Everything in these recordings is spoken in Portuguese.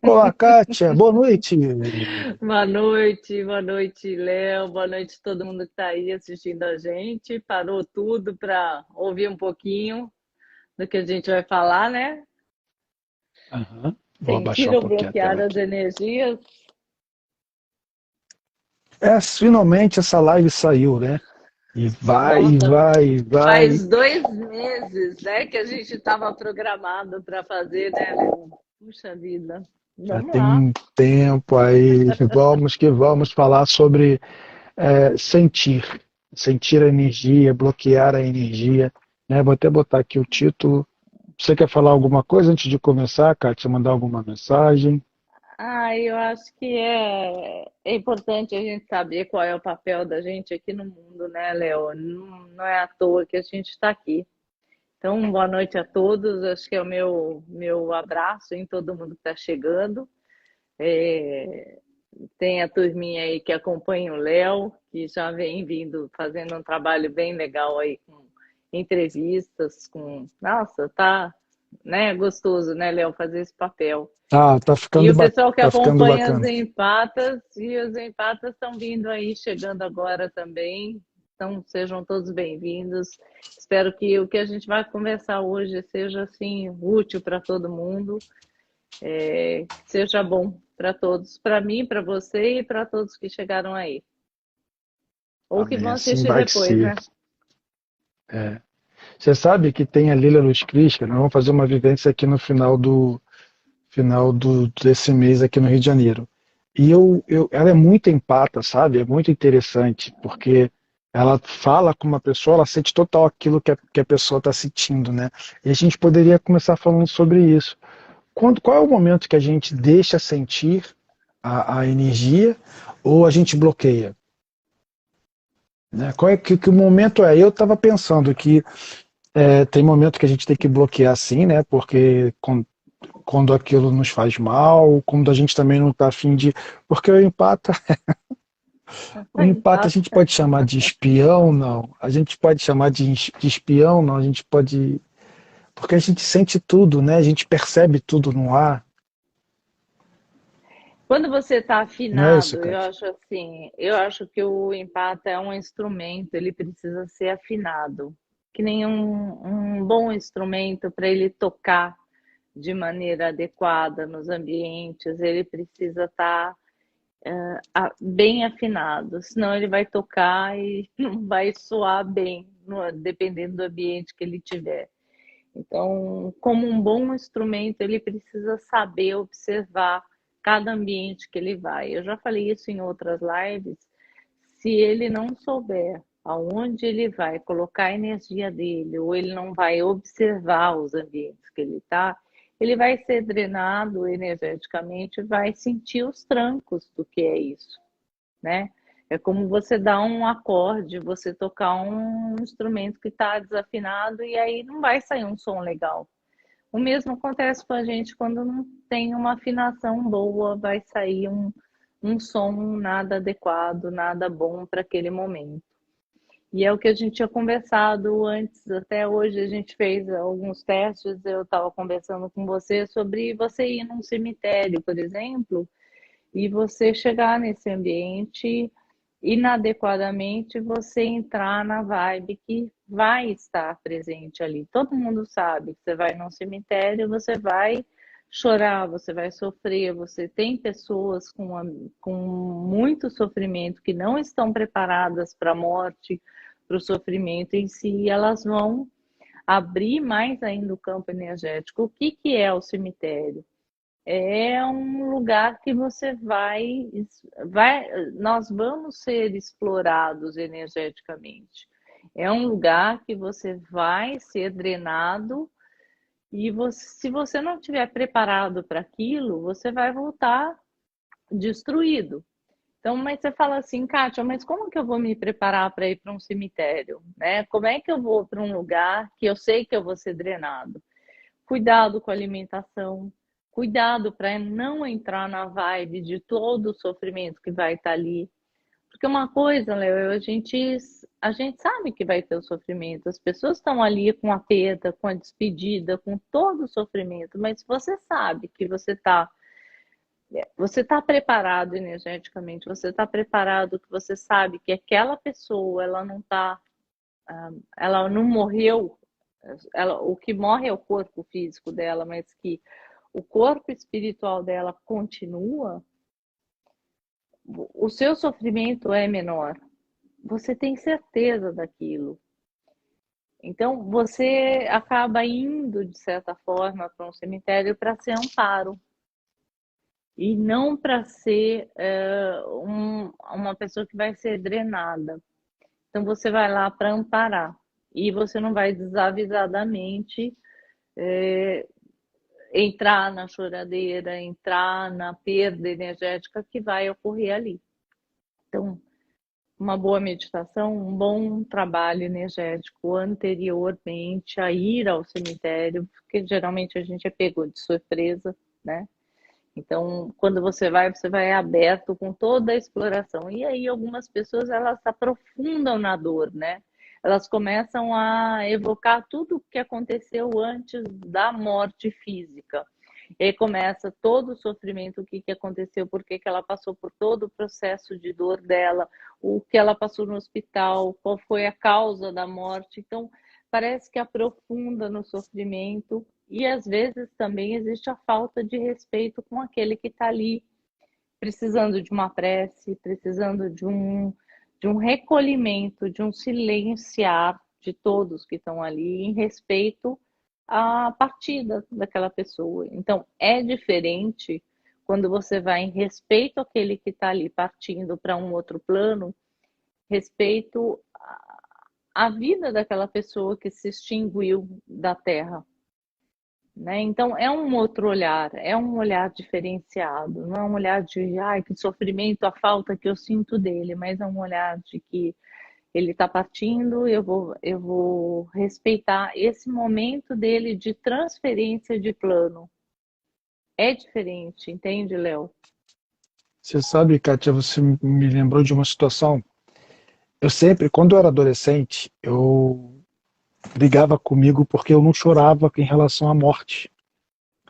Olá, Kátia, boa noite. Boa noite, Léo. Boa noite todo mundo que está aí assistindo a gente. Parou tudo para ouvir um pouquinho do que a gente vai falar, né? Aham. Vou abaixar um Sentiram pouquinho a bloquear tela as aqui. energias? Finalmente essa live saiu, né? E vai, Nossa, vai, vai. faz 2 meses, né, que a gente estava programado para fazer, né, Léo? Puxa vida. Já Vamos tem lá. um tempo aí. Vamos que vamos falar sobre sentir. Sentir a energia, bloquear a energia. Né? Vou até botar aqui o título. Você quer falar alguma coisa antes de começar, Kátia? Mandar alguma mensagem? Eu acho que é importante a gente saber qual é o papel da gente aqui no mundo, né, Léo? Não é à toa que a gente está aqui. Então, boa noite a todos. Acho que é o meu abraço em todo mundo que está chegando. É, Tem a turminha aí que acompanha o Léo, que já vem vindo fazendo um trabalho bem legal aí com entrevistas, com. Nossa, tá, né, gostoso, né, Léo, fazer esse papel. Tá E ficando, o pessoal que tá ficando acompanha as bacana. empatas, e os empatas estão vindo aí, chegando agora também. Então, sejam todos bem-vindos. Espero que o que a gente vai conversar hoje seja assim útil para todo mundo, que seja bom para todos, para mim, para você e para todos que chegaram aí. Ou que Amém. vão Assim assistir vai depois, ser. né? É. Você sabe que tem a Lília Luz Cris, que nós vamos fazer uma vivência aqui no final desse mês aqui no Rio de Janeiro. E ela é muito empata, sabe? É muito interessante, porque ela fala com uma pessoa, ela sente total aquilo que a pessoa está sentindo, né? E a gente poderia começar falando sobre isso. Qual é o momento que a gente deixa sentir a energia ou a gente bloqueia? Né? Qual é que o momento é? Eu estava pensando que tem momento que a gente tem que bloquear sim, né? Porque quando aquilo nos faz mal, quando a gente também não está afim de. Porque o empata a gente Empata. pode chamar de espião, não. A gente pode chamar de espião, não. A gente pode. Porque a gente sente tudo, né? A gente percebe tudo no ar. Quando você está Não é isso, afinado, Kátia? eu acho que o empata é um instrumento, ele precisa ser afinado. Que nem um bom instrumento para ele tocar de maneira adequada nos ambientes, ele precisa estar bem afinado, senão ele vai tocar e não vai soar bem, dependendo do ambiente que ele tiver. Então, como um bom instrumento, ele precisa saber observar cada ambiente que ele vai. Eu já falei isso em outras lives. Se ele não souber aonde ele vai colocar a energia dele, ou ele não vai observar os ambientes que ele está, ele vai ser drenado energeticamente, vai sentir os trancos do que é isso, né? É como você dar um acorde, você tocar um instrumento que está desafinado e aí não vai sair um som legal. O mesmo acontece com a gente quando não tem uma afinação boa, vai sair um som nada adequado, nada bom para aquele momento. E é o que a gente tinha conversado antes, até hoje a gente fez alguns testes, eu estava conversando com você sobre você ir num cemitério, por exemplo, e você chegar nesse ambiente inadequadamente, você entrar na vibe que vai estar presente ali. Todo mundo sabe que você vai num cemitério, você vai chorar, você vai sofrer, você tem pessoas com muito sofrimento que não estão preparadas para a morte, para o sofrimento em si, e elas vão abrir mais ainda o campo energético. O que, que é o cemitério? É um lugar que você nós vamos ser explorados energeticamente. É um lugar que você vai ser drenado e se você não estiver preparado para aquilo, você vai voltar destruído. Então, mas você fala assim, Kátia, mas como que eu vou me preparar para ir para um cemitério, né? Como é que eu vou para um lugar que eu sei que eu vou ser drenado? Cuidado com a alimentação, cuidado para não entrar na vibe de todo o sofrimento que vai estar ali. Porque uma coisa, Léo, a gente sabe que vai ter o sofrimento, as pessoas estão ali com a perda, com a despedida, com todo o sofrimento, mas se você sabe que você está Você está preparado energeticamente, você está preparado que você sabe que aquela pessoa, ela não morreu, o que morre é o corpo físico dela, mas que o corpo espiritual dela continua, o seu sofrimento é menor. Você tem certeza daquilo. Então, você acaba indo, de certa forma, para um cemitério para ser amparo. E não para ser uma pessoa que vai ser drenada. Então, você vai lá para amparar. E você não vai desavisadamente entrar na choradeira, entrar na perda energética que vai ocorrer ali. Então, uma boa meditação, um bom trabalho energético anteriormente a ir ao cemitério, porque geralmente a gente é pego de surpresa, né? Então, quando você vai aberto com toda a exploração. E aí algumas pessoas, elas se aprofundam na dor, né? Elas começam a evocar tudo o que aconteceu antes da morte física. E aí começa todo o sofrimento, o que aconteceu, por que ela passou por todo o processo de dor dela, o que ela passou no hospital, qual foi a causa da morte. Então, parece que aprofunda no sofrimento e às vezes também existe a falta de respeito com aquele que está ali precisando de uma prece, precisando de um recolhimento, de um silenciar de todos que estão ali em respeito à partida daquela pessoa. Então, é diferente quando você vai em respeito àquele que está ali partindo para um outro plano, respeito à vida daquela pessoa que se extinguiu da Terra. Né? Então, é um outro olhar, é um olhar diferenciado, não é um olhar de ai, que sofrimento, a falta que eu sinto dele, mas é um olhar de que ele está partindo, eu vou respeitar esse momento dele de transferência de plano. É diferente, entende, Léo? Você sabe, Kátia, você me lembrou de uma situação. Eu sempre, quando eu era adolescente, eu brigava comigo porque eu não chorava em relação à morte,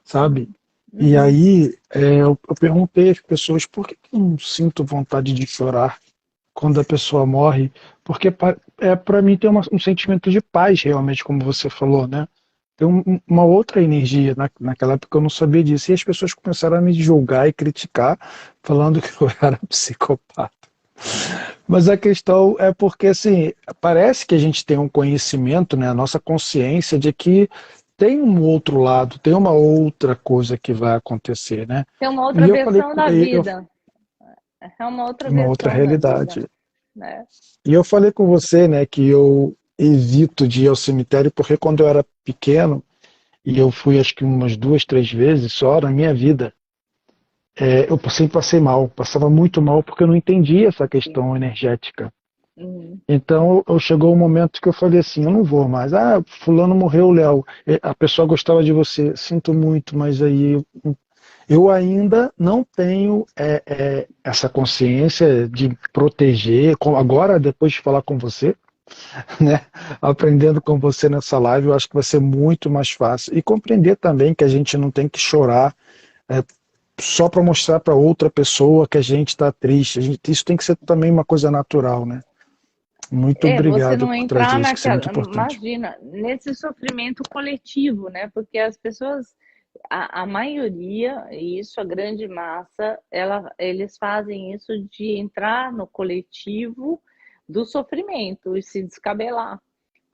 sabe? E Uhum. aí eu perguntei às pessoas por que eu não sinto vontade de chorar quando a pessoa morre, porque para mim tem um sentimento de paz realmente, como você falou, né? Tem uma outra energia. Naquela época eu não sabia disso, e as pessoas começaram a me julgar e criticar, falando que eu era psicopata. Mas a questão é porque, assim, parece que a gente tem um conhecimento, né, a nossa consciência de que tem um outro lado, tem uma outra coisa que vai acontecer, né? É uma outra E eu falei, versão da vida, é uma outra uma outra versão da vida, realidade. né? E eu falei com você, né, que eu evito de ir ao cemitério porque quando eu era pequeno, e eu fui acho que umas duas, três vezes só na minha vida, eu sempre passei mal, passava muito mal porque eu não entendia essa Sim. questão energética. Uhum. Então eu chegou um momento que eu falei assim, eu não vou mais. Ah, fulano morreu, Léo. A pessoa gostava de você, sinto muito, mas aí eu ainda não tenho essa consciência de proteger. Agora, depois de falar com você, né, aprendendo com você nessa live, eu acho que vai ser muito mais fácil. E compreender também que a gente não tem que chorar é, só para mostrar para outra pessoa que a gente está triste. Isso tem que ser também uma coisa natural, né? Muito Você obrigado não por trazer entrar isso, que isso é naquela, muito importante. imagina, nesse sofrimento coletivo, né? Porque as pessoas, a maioria, e isso a grande massa, eles fazem isso de entrar no coletivo do sofrimento e se descabelar,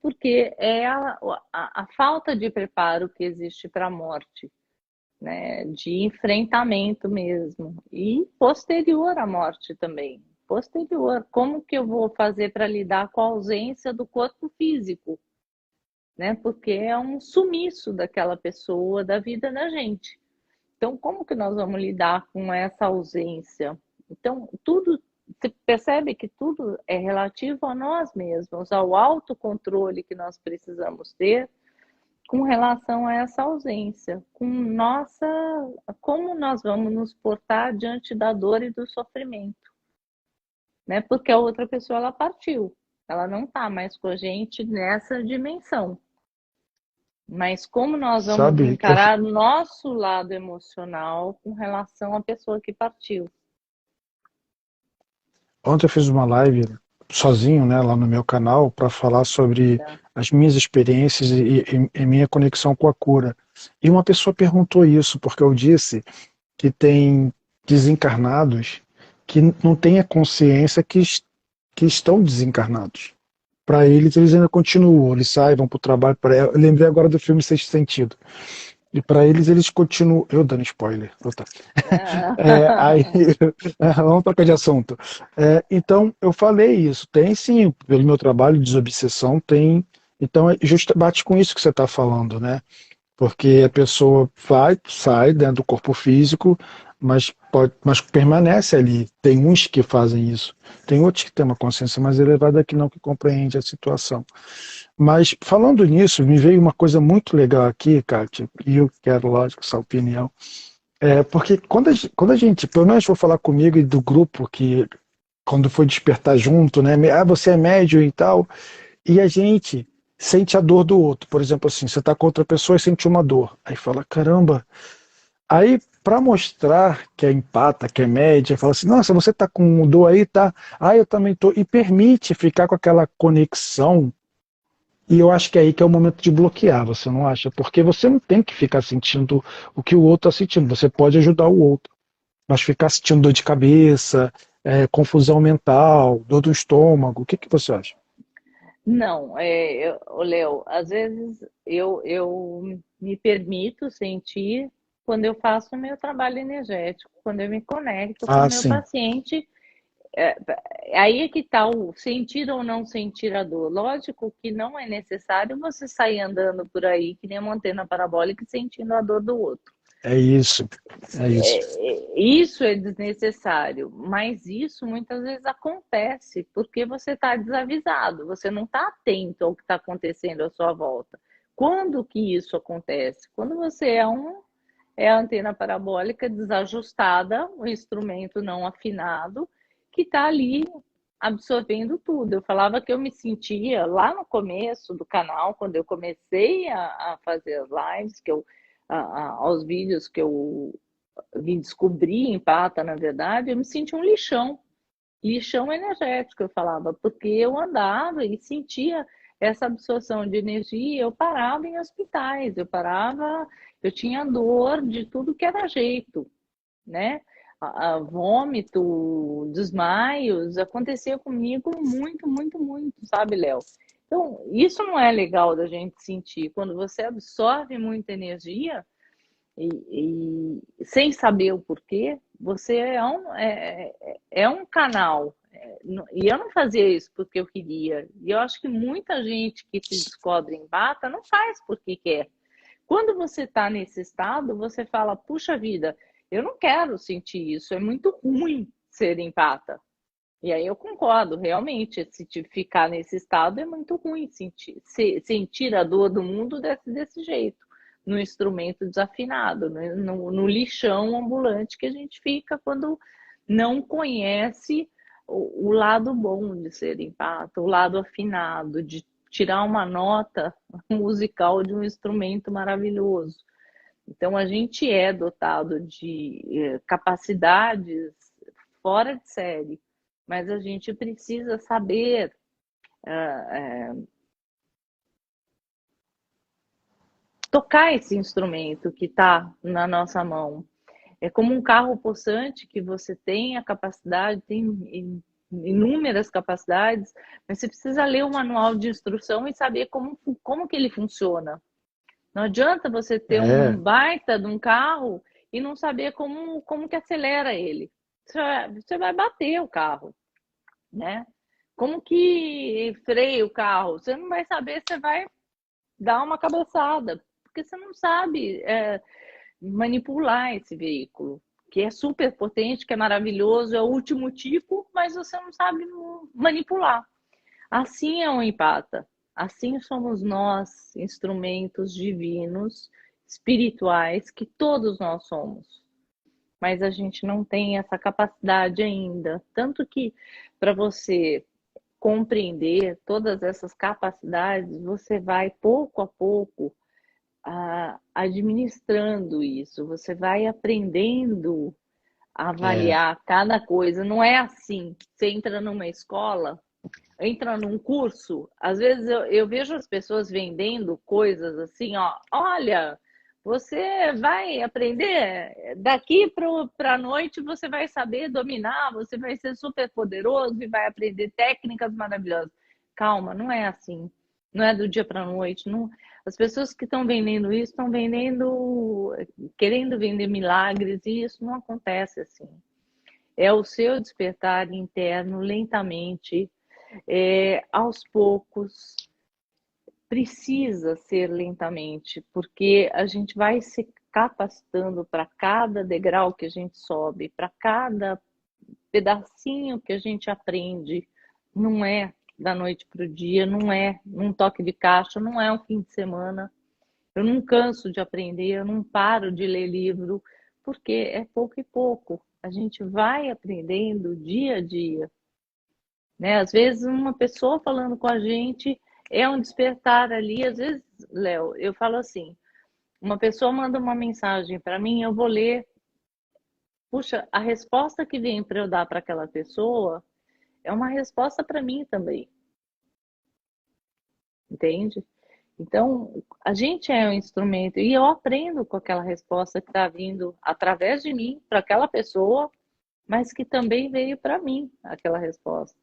porque é a falta de preparo que existe para a morte, né? De enfrentamento mesmo, e posterior à morte também. Posterior, como que eu vou fazer para lidar com a ausência do corpo físico, né? Porque é um sumiço daquela pessoa da vida da gente. Então, como que nós vamos lidar com essa ausência? Então, tudo, você percebe que tudo é relativo a nós mesmos, ao autocontrole que nós precisamos ter com relação a essa ausência, com nossa, como nós vamos nos portar diante da dor e do sofrimento, né? Porque a outra pessoa ela partiu, ela não está mais com a gente nessa dimensão, Mas como nós vamos sabe? encarar o nosso lado emocional com relação à pessoa que partiu? Ontem eu fiz uma live sozinho, né, lá no meu canal, para falar sobre Tá? as minhas experiências e minha conexão com a cura. E uma pessoa perguntou isso, porque eu disse que tem desencarnados que não têm a consciência que estão desencarnados. Para eles, eles ainda continuam, eles saem, vão para o trabalho. Eu lembrei agora do filme Sexto Sentido. E para eles, eles continuam. Eu dando spoiler. Tá. Aí, vamos trocar de assunto. Então, eu falei isso. Tem sim, pelo meu trabalho de desobsessão, tem. Então, justo bate com isso que você está falando, né? Porque a pessoa vai, sai dentro do corpo físico, mas permanece ali. Tem uns que fazem isso. Tem outros que têm uma consciência mais elevada que não, que compreende a situação. Mas falando nisso, me veio uma coisa muito legal aqui, Kátia, e eu quero, lógico, essa opinião. Porque quando a gente, pelo menos vou falar comigo e do grupo que quando foi despertar junto, né? Ah, você é médium e tal, e a gente sente a dor do outro. Por exemplo, assim, você está com outra pessoa e sente uma dor. Aí fala, caramba. Aí, para mostrar que é empata, que é média, fala assim, nossa, você está com dor aí, tá? Ah, eu também tô. E permite ficar com aquela conexão. E eu acho que é aí que é o momento de bloquear, você não acha? Porque você não tem que ficar sentindo o que o outro está sentindo. Você pode ajudar o outro, mas ficar sentindo dor de cabeça, confusão mental, dor do estômago, o que que você acha? Não, ô, Léo, às vezes eu me permito sentir quando eu faço o meu trabalho energético, quando eu me conecto com o Ah, meu sim. paciente. É, aí é que está o sentir ou não sentir a dor. Lógico que não é necessário você sair andando por aí que nem uma antena parabólica e sentindo a dor do outro. É isso. É isso. Isso é desnecessário, mas isso muitas vezes acontece porque você está desavisado, você não está atento ao que está acontecendo à sua volta. Quando que isso acontece? Quando você é a antena parabólica desajustada, o instrumento não afinado, que está ali absorvendo tudo. Eu falava que eu me sentia lá no começo do canal, quando eu comecei a fazer as lives, aos vídeos que eu vim descobrir em Pata, na verdade, eu me senti um lixão, lixão energético, eu falava, porque eu andava e sentia essa absorção de energia, eu parava em hospitais, eu parava, eu tinha dor de tudo que era jeito, né? Vômito, desmaios, acontecia comigo muito, muito, muito, sabe, Léo? Então, isso não é legal da gente sentir. Quando você absorve muita energia, sem saber o porquê, você é um canal. E eu não fazia isso porque eu queria. E eu acho que muita gente que se descobre em bata não faz porque quer. Quando você está nesse estado, você fala, puxa vida, eu não quero sentir isso, é muito ruim ser empata. E aí eu concordo, realmente, se ficar nesse estado é muito ruim sentir a dor do mundo desse jeito, no instrumento desafinado, né? No lixão ambulante que a gente fica quando não conhece o lado bom de ser empata, o lado afinado, de tirar uma nota musical de um instrumento maravilhoso. Então a gente é dotado de capacidades fora de série, mas a gente precisa saber tocar esse instrumento que está na nossa mão. É como um carro possante que você tem a capacidade, tem inúmeras capacidades, mas você precisa ler o manual de instrução e saber como que ele funciona. Não adianta você ter um É, baita de um carro e não saber como que acelera ele. Você vai bater o carro, né? Como que freia o carro? Você não vai saber, você vai dar uma cabeçada, porque você não sabe manipular esse veículo, que é super potente, que é maravilhoso, é o último tipo, mas você não sabe manipular. Assim é o empata. Assim somos nós, instrumentos divinos, espirituais, que todos nós somos. Mas a gente não tem essa capacidade ainda. Tanto que, para você compreender todas essas capacidades, você vai pouco a pouco administrando isso, você vai aprendendo a É, avaliar cada coisa. Não é assim, você entra numa escola, entra num curso, às vezes eu vejo as pessoas vendendo coisas assim, ó, olha, você vai aprender, daqui para a noite você vai saber dominar, você vai ser super poderoso e vai aprender técnicas maravilhosas. Calma, não é assim, não é do dia para a noite. Não... As pessoas que estão vendendo isso estão vendendo, querendo vender milagres, e isso não acontece assim. É o seu despertar interno lentamente, aos poucos, precisa ser lentamente, porque a gente vai se capacitando para cada degrau que a gente sobe, para cada pedacinho que a gente aprende. Não é da noite para o dia, não é num toque de caixa, não é um fim de semana. Eu não canso de aprender, eu não paro de ler livro, porque é pouco e pouco. A gente vai aprendendo dia a dia. Né? Às vezes uma pessoa falando com a gente é um despertar ali. Às vezes, Léo, eu falo assim, uma pessoa manda uma mensagem para mim, eu vou ler. Puxa, a resposta que vem para eu dar para aquela pessoa é uma resposta para mim também, entende? Então, a gente é um instrumento e eu aprendo com aquela resposta que está vindo através de mim para aquela pessoa, mas que também veio para mim aquela resposta.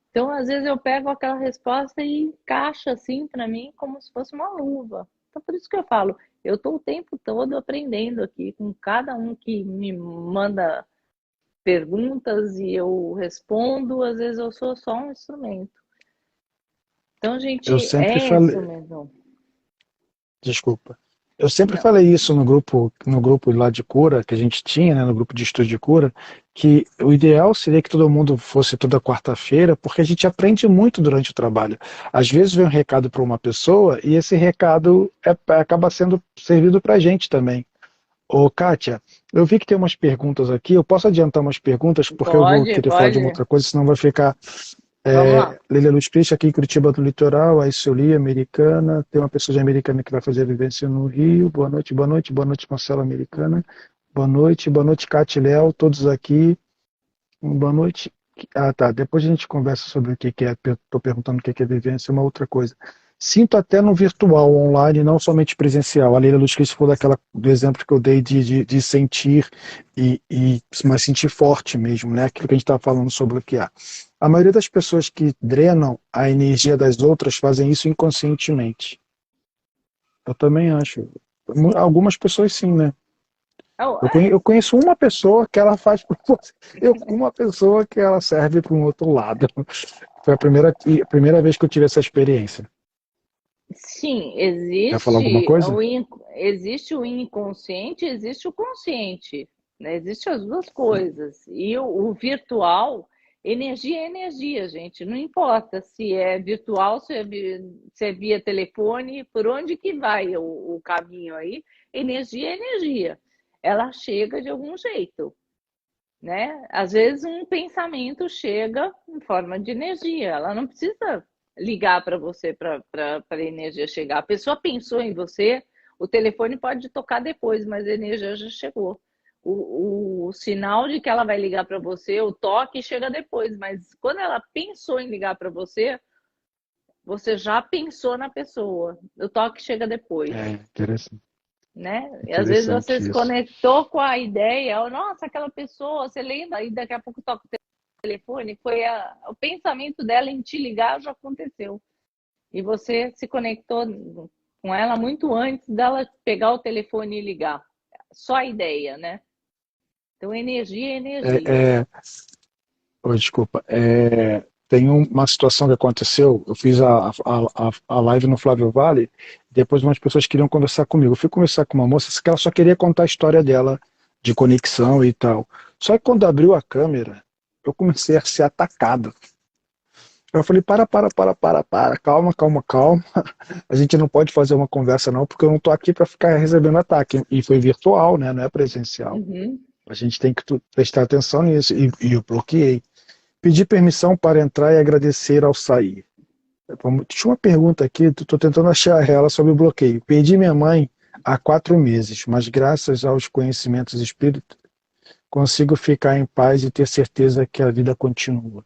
Então, às vezes eu pego aquela resposta e encaixa assim para mim como se fosse uma luva. Então, por isso que eu falo, eu estou o tempo todo aprendendo aqui com cada um que me manda perguntas e eu respondo. Às vezes eu sou só um instrumento. Então, a eu gente sempre é falei, instrumento. desculpa. Eu sempre Não. falei isso no grupo lá de cura que a gente tinha, né, no grupo de estudo de cura, que o ideal seria que todo mundo fosse toda quarta-feira, porque a gente aprende muito durante o trabalho. Às vezes vem um recado para uma pessoa e esse recado acaba sendo servido para a gente também. Ô, Kátia, eu vi que tem umas perguntas aqui. Eu posso adiantar umas perguntas porque eu vou Pode, querer falar de uma pode. outra coisa, senão vai ficar. Vamos lá. Leila Luz Cristi aqui em Curitiba do Litoral, a Sueli, Americana. Tem uma pessoa de Americana que vai fazer a vivência no Rio. Boa noite, boa noite, boa noite, Marcela Americana. Boa noite, Kátia e Léo, todos aqui. Boa noite. Ah, tá. Depois a gente conversa sobre o que que é. Estou perguntando o que que é vivência, uma outra coisa. Sinto até no virtual, online, não somente presencial. A Leila Luz Cristo falou do exemplo que eu dei de sentir, mas sentir forte mesmo, né? Aquilo que a gente estava falando sobre o que é. A maioria das pessoas que drenam a energia das outras fazem isso inconscientemente. Eu também acho. Algumas pessoas sim, né? Oh, Eu conheço uma pessoa que ela faz por você. Uma pessoa que ela serve para um outro lado. Foi a primeira vez que eu tive essa experiência. sim, Quer falar alguma coisa? existe o inconsciente, existe o consciente, né? Existem as duas coisas. E o virtual, energia é energia, gente. Não importa se é virtual, se é via telefone, por onde que vai o caminho aí, energia é energia. Ela chega de algum jeito, né? Às vezes um pensamento chega em forma de energia, ela não precisa ligar para você para a energia chegar. A pessoa pensou em você, o telefone pode tocar depois, mas a energia já chegou. O sinal de que ela vai ligar para você, o toque chega depois, mas quando ela pensou em ligar para você, você já pensou na pessoa. O toque chega depois, É interessante, né? E às vezes você interessante se isso. conectou com a ideia, nossa, aquela pessoa, você lembra, e daqui a pouco toca o telefone, foi o pensamento dela em te ligar já aconteceu. E você se conectou com ela muito antes dela pegar o telefone e ligar. Só a ideia, né? Então, energia é energia. É, é, desculpa. Tem uma situação que aconteceu. Eu fiz a live no Flávio Vale. Depois umas pessoas queriam conversar comigo. Eu fui conversar com uma moça que ela só queria contar a história dela de conexão e tal. Só que quando abriu a câmera, eu comecei a ser atacado. Eu falei, calma, calma, calma. A gente não pode fazer uma conversa não, porque eu não estou aqui para ficar recebendo ataque. E foi virtual, né? Não é presencial. Uhum. A gente tem que prestar atenção nisso. E eu bloqueei. Pedi permissão para entrar e agradecer ao sair. Tinha uma pergunta aqui, estou tentando achar ela sobre o bloqueio. Perdi minha mãe há 4 meses, mas graças aos conhecimentos espíritas, consigo ficar em paz e ter certeza que a vida continua.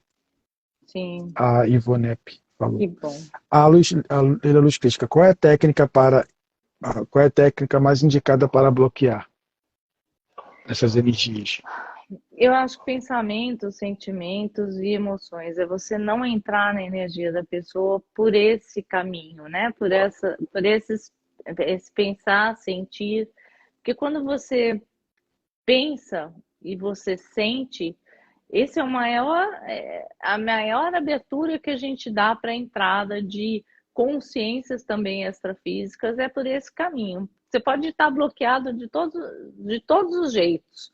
Sim, A Ivonep que falou. bom. A Leila Luz Crítica, qual é a técnica mais indicada para bloquear essas energias? Eu acho que pensamentos, sentimentos e emoções é você não entrar na energia da pessoa por esse caminho, né? Esse pensar, sentir. Porque quando você pensa e você sente, esse é a maior abertura que a gente dá para a entrada de consciências também extrafísicas é por esse caminho. Você pode estar bloqueado de todos os jeitos,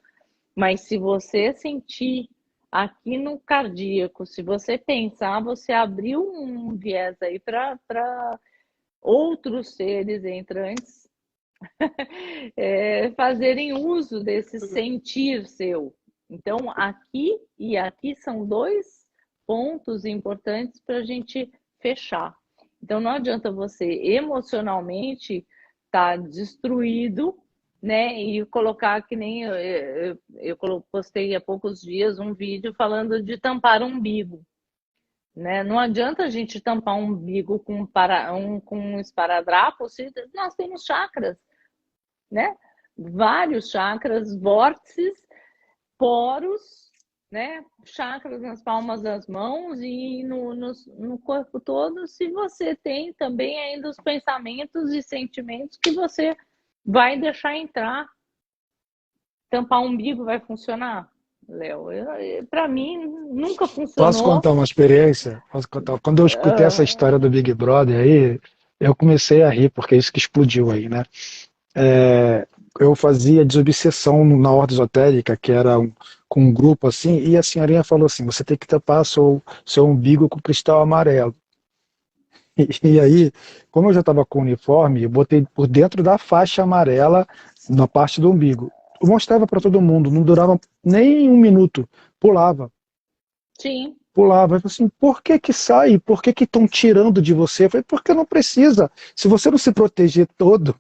mas se você sentir aqui no cardíaco, se você pensar, você abriu um viés aí para outros seres entrantes fazerem uso desse sentir seu. Então, aqui e aqui são dois pontos importantes para a gente fechar. Então, não adianta você emocionalmente estar destruído, né? E colocar que nem eu postei há poucos dias um vídeo falando de tampar umbigo. Né? Não adianta a gente tampar um umbigo com um esparadrapo se nós temos chakras, né? Vários chakras, vórtices, poros, né? Chakras nas palmas das mãos e no corpo todo, se você tem também ainda os pensamentos e sentimentos que você vai deixar entrar. Tampar o umbigo vai funcionar, Léo? Para mim, nunca Posso funcionou. contar uma experiência? Posso contar? Quando eu escutei essa história do Big Brother aí, eu comecei a rir, porque é isso que explodiu aí, né? É, eu fazia desobsessão na ordem esotérica, que era com um grupo assim, e a senhorinha falou assim: você tem que tampar seu umbigo com cristal amarelo. E aí, como eu já estava com o uniforme, eu botei por dentro da faixa amarela na parte do umbigo. Eu mostrava para todo mundo, não durava nem um minuto, pulava. Sim, Pulava. Eu falei assim, por que que sai? Por que que estão tirando de você? Eu falei, porque não precisa. Se você não se proteger todo,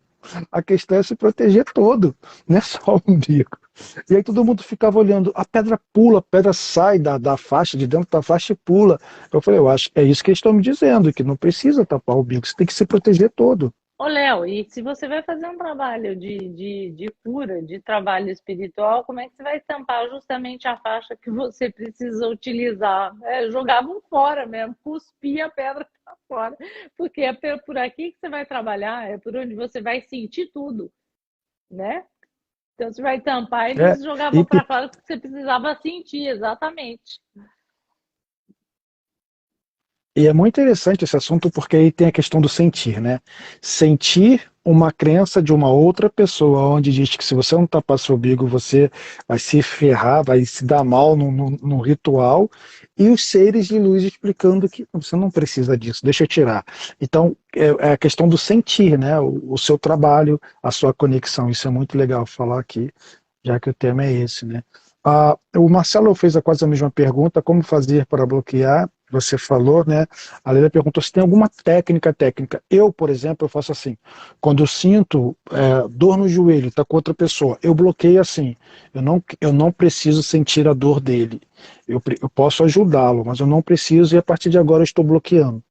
a questão é se proteger todo, não é só o umbigo. E aí todo mundo ficava olhando, a pedra pula, a pedra sai da faixa, de dentro da faixa e pula. Eu falei, eu acho que é isso que eles estão me dizendo, que não precisa tapar o umbigo, você tem que se proteger todo. ô, Léo, e se você vai fazer um trabalho de cura, de trabalho espiritual, como é que você vai tampar justamente a faixa que você precisa utilizar? Jogavam fora mesmo, cuspia a pedra para fora, porque é por aqui que você vai trabalhar, é por onde você vai sentir tudo, né? Então, você vai tampar, É, eles jogavam e, para fora porque você precisava sentir, exatamente. E é muito interessante esse assunto porque aí tem a questão do sentir, né? Sentir uma crença de uma outra pessoa, onde diz que se você não tapar seu umbigo, você vai se ferrar, vai se dar mal no ritual, e os seres de luz explicando que você não precisa disso, deixa eu tirar. Então, é a questão do sentir, né? O seu trabalho, a sua conexão, isso é muito legal falar aqui, já que o tema é esse, né? O Marcelo fez quase a mesma pergunta, como fazer para bloquear? Você falou, né? A Leila perguntou se tem alguma técnica. Eu, por exemplo, eu faço assim. Quando eu sinto dor no joelho, está com outra pessoa, eu bloqueio assim. Eu não preciso sentir a dor dele. Eu posso ajudá-lo, mas eu não preciso e a partir de agora eu estou bloqueando.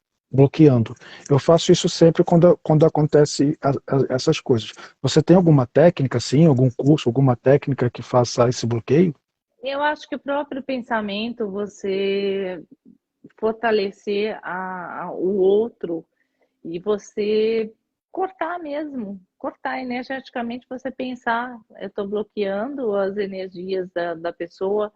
Eu faço isso sempre quando acontece essas coisas. Você tem alguma técnica, assim, algum curso, alguma técnica que faça esse bloqueio? Eu acho que o próprio pensamento, você fortalecer o outro e você cortar mesmo, cortar energeticamente, você pensar, eu estou bloqueando as energias da pessoa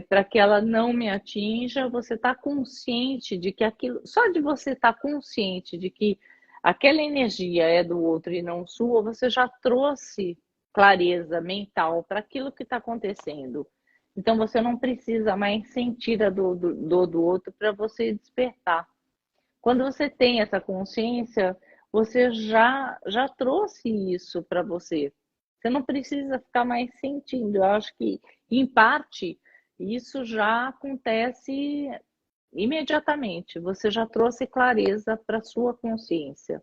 para que ela não me atinja, você está consciente de que aquilo, só de você estar consciente de que aquela energia é do outro e não sua, você já trouxe clareza mental para aquilo que está acontecendo. Então você não precisa mais sentir a dor do outro para você despertar. Quando você tem essa consciência, você já trouxe isso para você. Você não precisa ficar mais sentindo. Eu acho que, em parte, isso já acontece imediatamente. Você já trouxe clareza para sua consciência.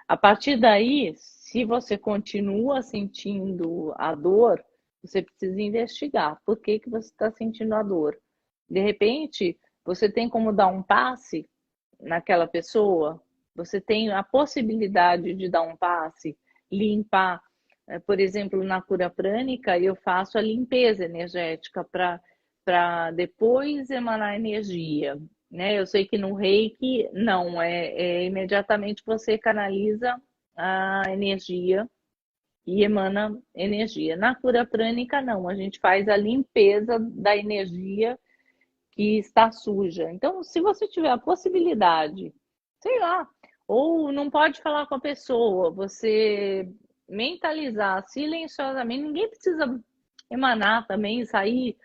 A partir daí, se você continua sentindo a dor, você precisa investigar por que você está sentindo a dor. De repente, você tem como dar um passe naquela pessoa, você tem a possibilidade de dar um passe, limpar. Por exemplo, na cura prânica, eu faço a limpeza energética para depois emanar energia. Né? Eu sei que no Reiki, não, imediatamente você canaliza a energia e emana energia. Na cura prânica, não, a gente faz a limpeza da energia que está suja. Então, se você tiver a possibilidade, sei lá, ou não pode falar com a pessoa, você mentalizar silenciosamente, ninguém precisa emanar também, sair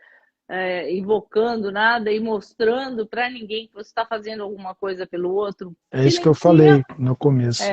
invocando nada e mostrando para ninguém que você está fazendo alguma coisa pelo outro. É isso que eu Silencia, falei no começo.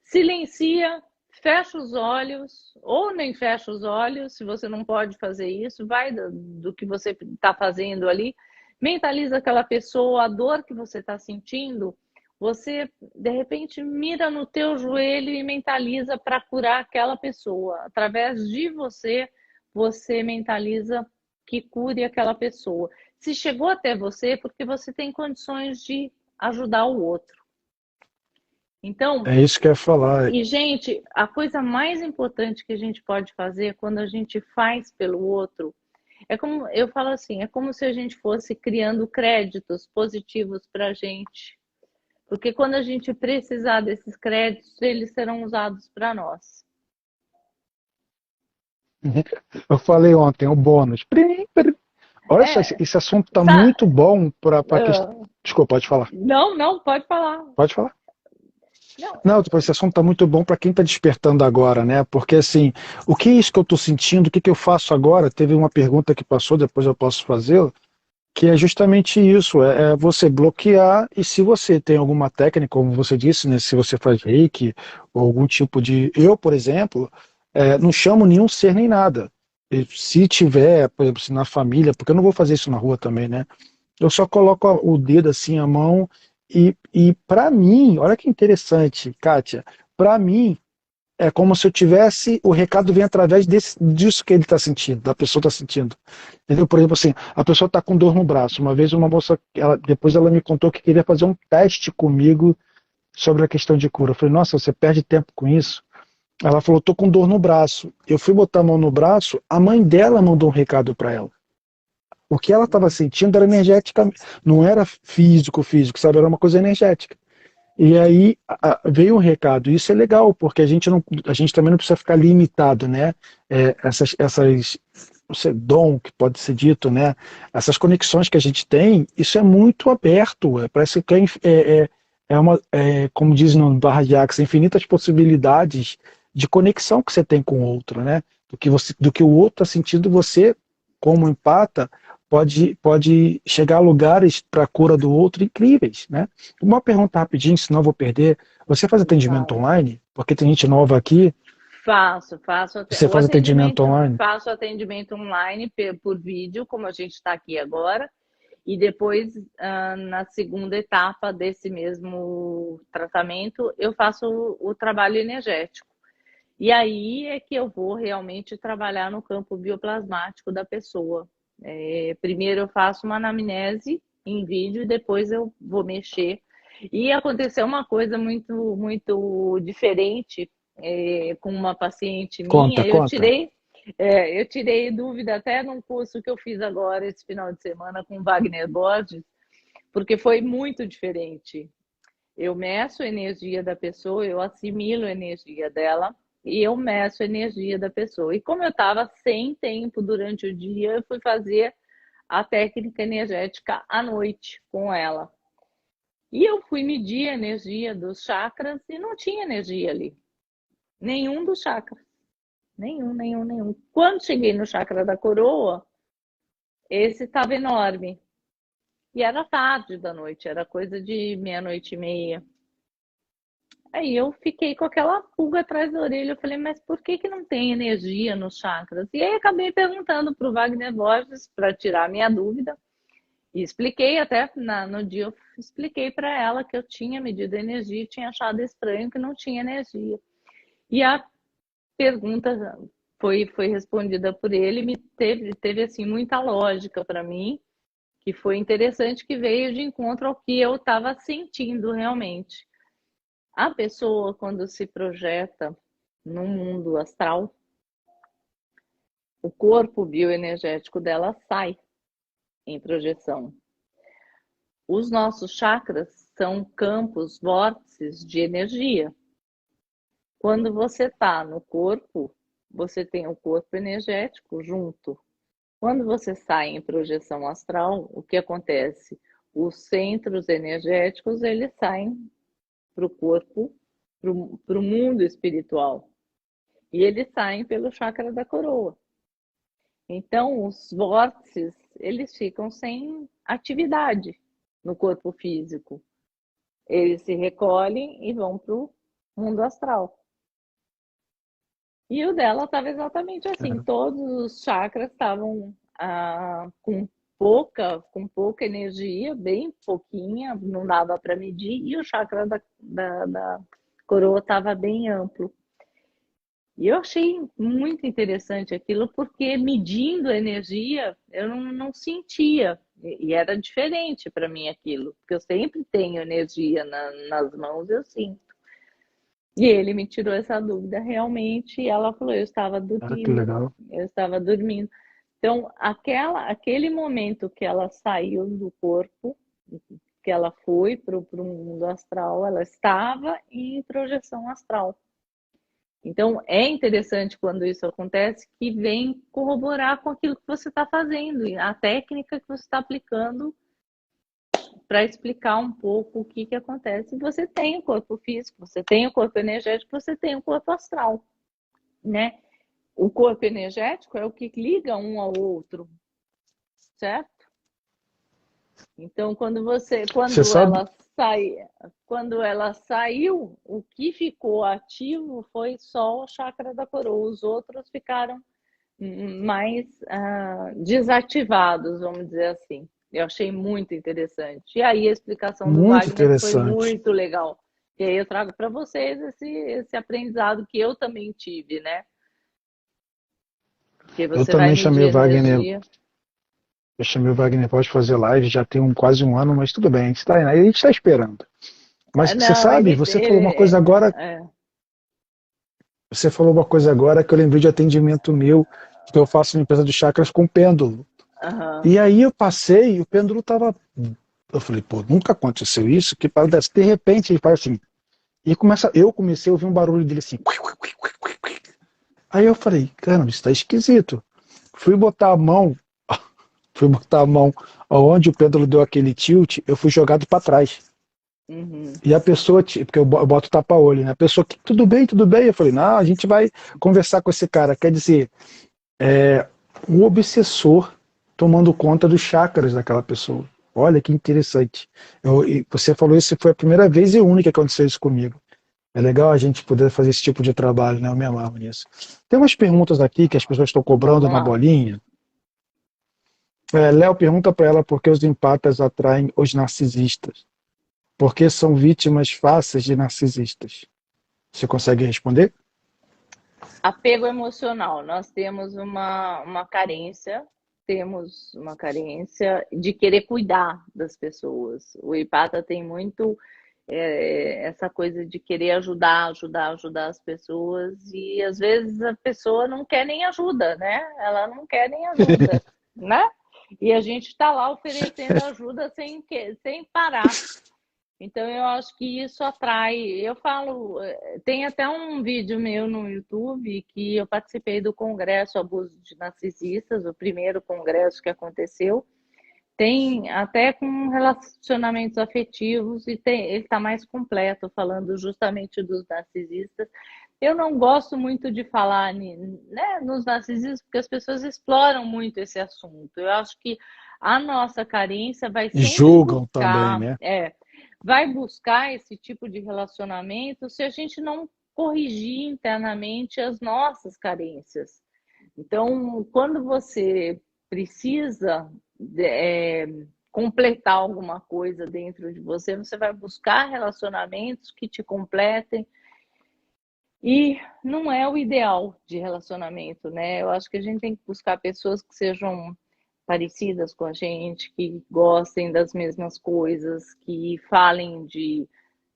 silencia, fecha os olhos, ou nem fecha os olhos, se você não pode fazer isso, vai do que você está fazendo ali, mentaliza aquela pessoa, a dor que você está sentindo, você, de repente, mira no teu joelho e mentaliza para curar aquela pessoa. Através de você, você mentaliza que cure aquela pessoa. Se chegou até você, porque você tem condições de ajudar o outro. Então, É isso que eu ia falar. e, gente, a coisa mais importante que a gente pode fazer quando a gente faz pelo outro é como eu falo assim, é como se a gente fosse criando créditos positivos para a gente. Porque quando a gente precisar desses créditos, eles serão usados para nós. Eu falei ontem, o bônus. Olha só, É, esse assunto está sa- muito bom para a questão. ah, Desculpa, pode falar. não, não, pode falar. Pode falar. Não, Não, tipo, esse assunto está muito bom para quem está despertando agora, né? Porque assim, o que é isso que eu estou sentindo? O que que eu faço agora? Teve uma pergunta que passou, depois eu posso fazê-la, que é justamente isso, é você bloquear e se você tem alguma técnica, como você disse, né? Se você faz reiki ou algum tipo de. Eu, por exemplo, não chamo nenhum ser nem nada. E se tiver, por exemplo, se na família, porque eu não vou fazer isso na rua também, né? Eu só coloco o dedo assim, a mão, e para mim, olha que interessante, Kátia, para mim é como se eu tivesse, o recado vem através disso que ele está sentindo, da pessoa está sentindo. Entendeu? Por exemplo, assim, a pessoa está com dor no braço. Uma vez uma moça, depois ela me contou que queria fazer um teste comigo sobre a questão de cura. Eu falei, nossa, você perde tempo com isso? Ela falou, tô com dor no braço. Eu fui botar a mão no braço, a mãe dela mandou um recado para ela. O que ela estava sentindo era energética, não era físico, sabe? Era uma coisa energética. E aí veio um recado. Isso é legal, porque a gente também não precisa ficar limitado, né? Esse dom que pode ser dito, né? Essas conexões que a gente tem, isso é muito aberto. Parece que como dizem no Barra de Axis, infinitas possibilidades de conexão que você tem com o outro, né? Do que o outro está sentindo, você, como empata, pode chegar a lugares para a cura do outro incríveis, né? Uma pergunta rapidinho, senão eu vou perder. Você faz atendimento fala. online? Porque tem gente nova aqui. Faço Você faz atendimento online? faço atendimento online por vídeo, como a gente está aqui agora, e depois, na segunda etapa desse mesmo tratamento, eu faço o trabalho energético. E aí é que eu vou realmente trabalhar no campo bioplasmático da pessoa. Primeiro eu faço uma anamnese em vídeo e depois eu vou mexer. E aconteceu uma coisa muito, muito diferente com uma paciente Conta, minha. conta. Eu tirei dúvida até num curso que eu fiz agora esse final de semana com Wagner Borges, porque foi muito diferente. Eu meço a energia da pessoa, eu assimilo a energia dela e eu meço a energia da pessoa. E como eu estava sem tempo durante o dia, eu fui fazer a técnica energética à noite com ela. E eu fui medir a energia dos chakras e não tinha energia ali. Nenhum dos chakras. Nenhum, nenhum, nenhum. Quando cheguei no chakra da coroa, esse estava enorme. E era tarde da noite, era coisa de meia-noite e meia. Aí eu fiquei com aquela pulga atrás da orelha. Eu falei, mas por que não tem energia nos chakras? E aí acabei perguntando para o Wagner Borges para tirar a minha dúvida. E expliquei até no dia, eu expliquei para ela que eu tinha medido a energia e tinha achado estranho que não tinha energia. E a pergunta foi respondida por ele, teve assim muita lógica para mim, que foi interessante, que veio de encontro ao que eu estava sentindo realmente. A pessoa, quando se projeta no mundo astral, o corpo bioenergético dela sai em projeção. Os nossos chakras são campos, vórtices de energia. Quando você está no corpo, você tem o corpo energético junto. Quando você sai em projeção astral, o que acontece? Os centros energéticos, eles saem para o corpo, para o mundo espiritual. E eles saem pelo chakra da coroa. Então, os vórtices, eles ficam sem atividade no corpo físico. Eles se recolhem e vão para o mundo astral. E o dela estava exatamente assim. Todos os chakras estavam com pouca energia, bem pouquinha, não dava para medir, e o chakra da coroa estava bem amplo. E eu achei muito interessante aquilo, porque medindo a energia, eu não sentia. E era diferente para mim aquilo, porque eu sempre tenho energia nas mãos, eu sinto. E ele me tirou essa dúvida realmente, e ela falou, eu estava Cara, que dormindo, legal. eu estava dormindo. Então, aquele momento que ela saiu do corpo, que ela foi para o mundo astral, ela estava em projeção astral. Então, é interessante quando isso acontece, que vem corroborar com aquilo que você está fazendo, a técnica que você está aplicando para explicar um pouco o que acontece. Você tem o corpo físico, você tem o corpo energético, você tem o corpo astral, né? O corpo energético é o que liga um ao outro, certo? Então, Você sabe? quando ela saiu, o que ficou ativo foi só o chakra da coroa. Os outros ficaram mais desativados, vamos dizer assim. Eu achei muito interessante. E aí a explicação do Muito Wagner foi interessante. muito legal. E aí eu trago para vocês esse aprendizado que eu também tive, né? Porque Eu você vai também chamei medir o Wagner. energia. Eu chamei o Wagner pode fazer live, já tem quase um ano, mas tudo bem, a gente está esperando. Mas você Não, sabe, você falou uma coisa agora que eu lembrei de atendimento meu, que eu faço na empresa de chakras com pêndulo. Aham. E aí eu passei e o pêndulo estava. Eu falei, pô, nunca aconteceu isso, que para de repente ele faz assim. Eu comecei a ouvir um barulho dele assim. Aí eu falei, caramba, isso tá esquisito. Fui botar a mão, fui botar a mão aonde o pêndulo deu aquele tilt, eu fui jogado para trás. Uhum. E a pessoa, porque eu boto tapa-olho, né? A pessoa, tudo bem, tudo bem. Eu falei, não, a gente vai conversar com esse cara. Quer dizer, um obsessor tomando conta dos chakras daquela pessoa. Olha que interessante. E você falou isso, foi a primeira vez e única que aconteceu isso comigo. É legal a gente poder fazer esse tipo de trabalho, né? Eu me amarro nisso. Tem umas perguntas aqui que as pessoas estão cobrando Vamos na lá. bolinha. Léo pergunta para ela por que os empatas atraem os narcisistas. Porque são vítimas fáceis de narcisistas. Você consegue responder? Apego emocional. Nós temos uma carência de querer cuidar das pessoas. O empata tem muito essa coisa de querer ajudar as pessoas, e às vezes a pessoa não quer nem ajuda, né? Ela não quer nem ajuda, né? E a gente está lá oferecendo ajuda sem parar. Então, eu acho que isso atrai. Eu falo, tem até um vídeo meu no YouTube que eu participei do Congresso Abuso de Narcisistas, o primeiro congresso que aconteceu. Tem até com relacionamentos afetivos, e ele está mais completo, falando justamente dos narcisistas. Eu não gosto muito de falar, né, nos narcisistas, porque as pessoas exploram muito esse assunto. Eu acho que a nossa carência vai sempre Julgam também, buscar, né? vai buscar esse tipo de relacionamento se a gente não corrigir internamente as nossas carências. Então, quando você precisa completar alguma coisa dentro de você, você vai buscar relacionamentos que te completem. E não é o ideal de relacionamento, né? Eu acho que a gente tem que buscar pessoas que sejam parecidas com a gente, que gostem das mesmas coisas, que falem de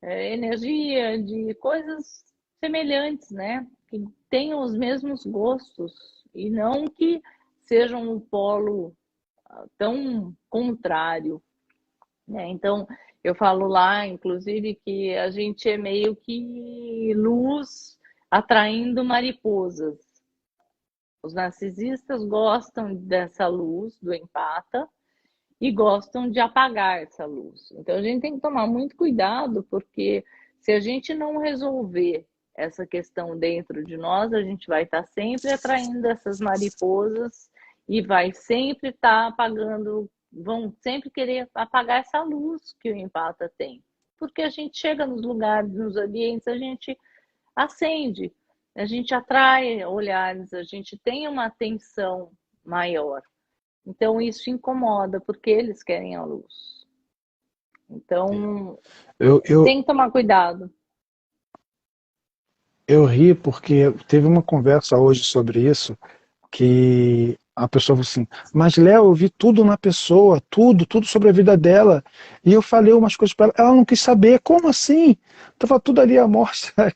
energia, de coisas semelhantes, né? Que tenham os mesmos gostos e não que sejam um polo tão contrário, né? Então, eu falo lá, inclusive, que a gente é meio que luz atraindo mariposas. Os narcisistas gostam dessa luz do empata e gostam de apagar essa luz. Então, a gente tem que tomar muito cuidado, porque se a gente não resolver essa questão dentro de nós, a gente vai estar sempre atraindo essas mariposas e vai sempre estar apagando, vão sempre querer apagar essa luz que o empata tem. Porque a gente chega nos lugares, nos ambientes, a gente acende, a gente atrai olhares, a gente tem uma atenção maior. Então, isso incomoda, porque eles querem a luz. Então, Eu, tem que tomar cuidado. eu ri porque teve uma conversa hoje sobre isso, que a pessoa falou assim, mas Léo, eu vi tudo na pessoa, tudo sobre a vida dela, e eu falei umas coisas para ela, ela não quis saber, como assim? Tava tudo ali à mostra.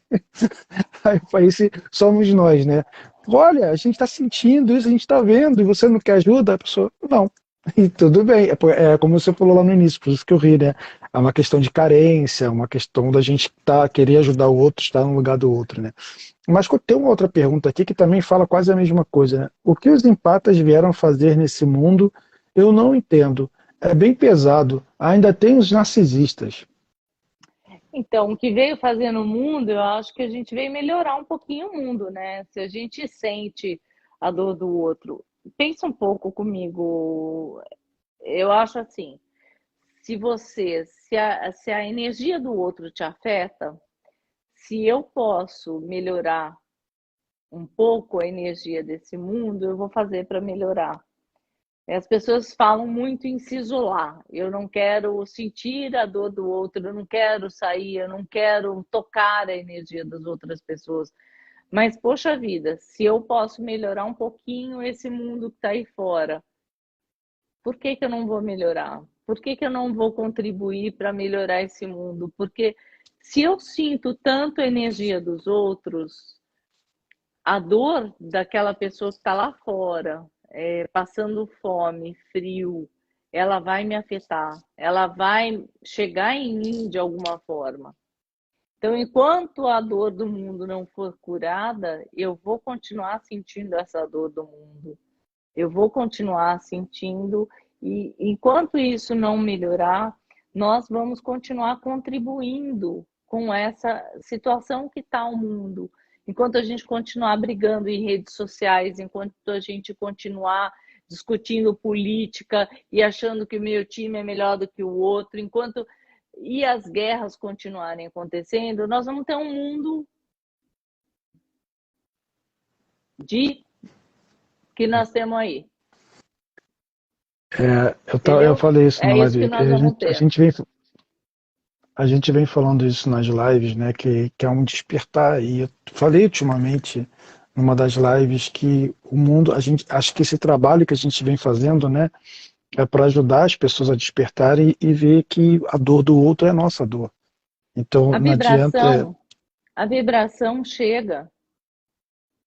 Aí eu falei, "Esse somos nós, né? Olha, a gente está sentindo isso, a gente está vendo, e você não quer ajuda?" A pessoa, não. E tudo bem, é como você falou lá no início, por isso que eu ri, né? É uma questão de carência, uma questão da gente querer ajudar o outro, estar no lugar do outro, né? Mas tem uma outra pergunta aqui que também fala quase a mesma coisa, né? O que os empatas vieram fazer nesse mundo, eu não entendo. É bem pesado. Ainda tem os narcisistas. Então, o que veio fazer no mundo, eu acho que a gente veio melhorar um pouquinho o mundo, né? Se a gente sente a dor do outro, pensa um pouco comigo. Eu acho assim, se a energia do outro te afeta, se eu posso melhorar um pouco a energia desse mundo, eu vou fazer para melhorar. As pessoas falam muito em se isolar. Eu não quero sentir a dor do outro, eu não quero sair, eu não quero tocar a energia das outras pessoas. Mas, poxa vida, se eu posso melhorar um pouquinho esse mundo que está aí fora, por que eu não vou melhorar? Por que eu não vou contribuir para melhorar esse mundo? Porque se eu sinto tanto a energia dos outros, a dor daquela pessoa que está lá fora, passando fome, frio, ela vai me afetar, ela vai chegar em mim de alguma forma. Então, enquanto a dor do mundo não for curada, eu vou continuar sentindo essa dor do mundo. Eu vou continuar sentindo, e enquanto isso não melhorar, nós vamos continuar contribuindo com essa situação que está o mundo. Enquanto a gente continuar brigando em redes sociais, enquanto a gente continuar discutindo política e achando que o meu time é melhor do que o outro, enquanto e as guerras continuarem acontecendo, nós vamos ter um mundo de que nós temos aí. Eu Entendeu? falei isso na É isso que live. nós vamos ter. A gente vem falando isso nas lives, né? Que é um despertar. E eu falei ultimamente, numa das lives, que o mundo, a gente, acho que esse trabalho que a gente vem fazendo, né? É para ajudar as pessoas a despertarem e ver que a dor do outro é a nossa dor. Então, A não adianta. vibração, a vibração chega.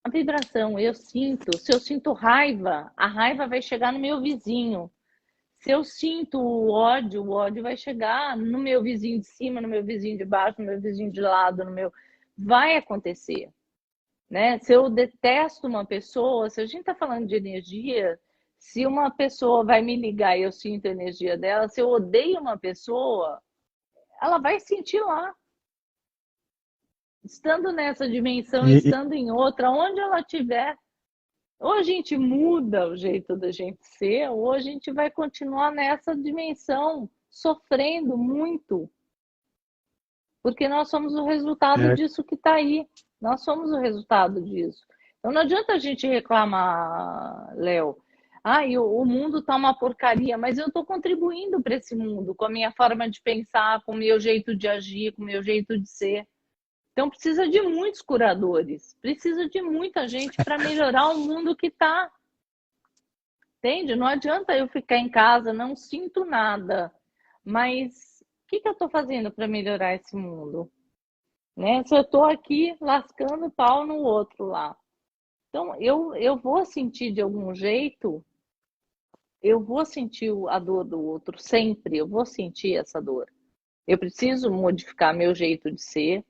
A vibração, eu sinto. Se eu sinto raiva, a raiva vai chegar no meu vizinho. Se eu sinto o ódio vai chegar no meu vizinho de cima, no meu vizinho de baixo, no meu vizinho de lado, no meu. Vai acontecer, né? Se eu detesto uma pessoa, se a gente está falando de energia, se uma pessoa vai me ligar e eu sinto a energia dela, se eu odeio uma pessoa, ela vai sentir lá. Estando nessa dimensão, E, e- estando em outra, onde ela estiver, ou a gente muda o jeito da gente ser, ou a gente vai continuar nessa dimensão, sofrendo muito, porque nós somos o resultado é, disso que está aí. Nós somos o resultado disso. Então não adianta a gente reclamar, Léo. Ai, o mundo tá uma porcaria, mas eu estou contribuindo para esse mundo, com a minha forma de pensar, com o meu jeito de agir, com o meu jeito de ser. Então precisa de muitos curadores, precisa de muita gente para melhorar o mundo que está. Entende? Não adianta eu ficar em casa, não sinto nada, mas o que eu estou fazendo para melhorar esse mundo? Né? Se eu estou aqui lascando o pau no outro lá. Então, eu vou sentir de algum jeito, eu vou sentir a dor do outro, sempre, eu vou sentir essa dor. Eu preciso modificar meu jeito de ser.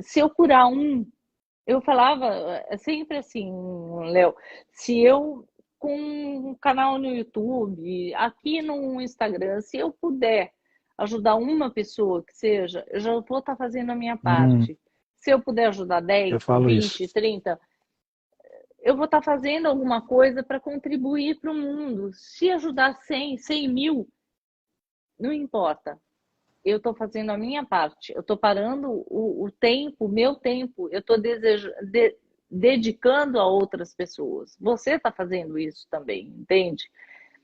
Se eu curar um, eu falava sempre assim, Léo, se eu, com um canal no YouTube, aqui no Instagram, se eu puder ajudar uma pessoa que seja, eu já vou estar fazendo a minha Hum, parte. Se eu puder ajudar eu 10, falo isso. 20, 30, eu vou estar fazendo alguma coisa para contribuir para o mundo. Se ajudar 100 mil, não importa. Eu estou fazendo a minha parte. Eu estou parando o tempo, o meu tempo, eu estou dedicando a outras pessoas. Você está fazendo isso também, entende?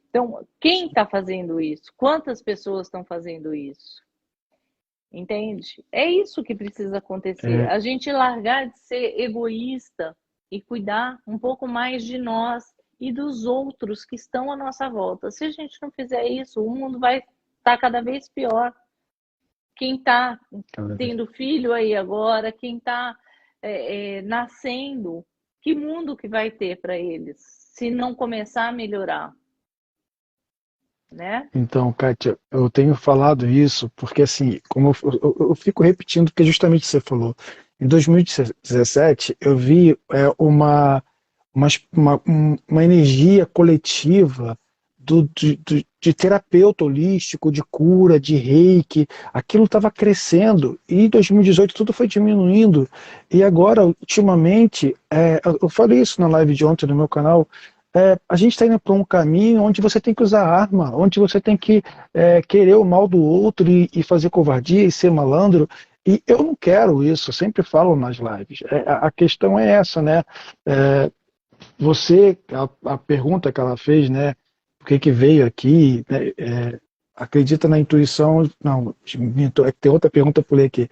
Então, quem está fazendo isso? Quantas pessoas estão fazendo isso? Entende? É isso que precisa acontecer. É, A gente largar de ser egoísta e cuidar um pouco mais de nós e dos outros que estão à nossa volta. Se a gente não fizer isso, o mundo vai estar cada vez pior. Quem está cada vez. tendo filho aí agora, quem está nascendo, que mundo que vai ter para eles se não começar a melhorar, né? Então, Kátia, eu tenho falado isso porque, assim, como eu fico repetindo, porque justamente você falou, em 2017 eu vi uma energia coletiva de terapeuta holístico, de cura, de reiki, aquilo estava crescendo, e em 2018 tudo foi diminuindo, e agora, ultimamente, eu falei isso na live de ontem no meu canal, a gente está indo para um caminho onde você tem que usar arma, onde você tem que querer o mal do outro e fazer covardia e ser malandro. E eu não quero isso, eu sempre falo nas lives. A questão é essa, né? É, a pergunta que ela fez, né? Por que que veio aqui? Né, acredita na intuição? Não, minto, tem outra pergunta por aqui.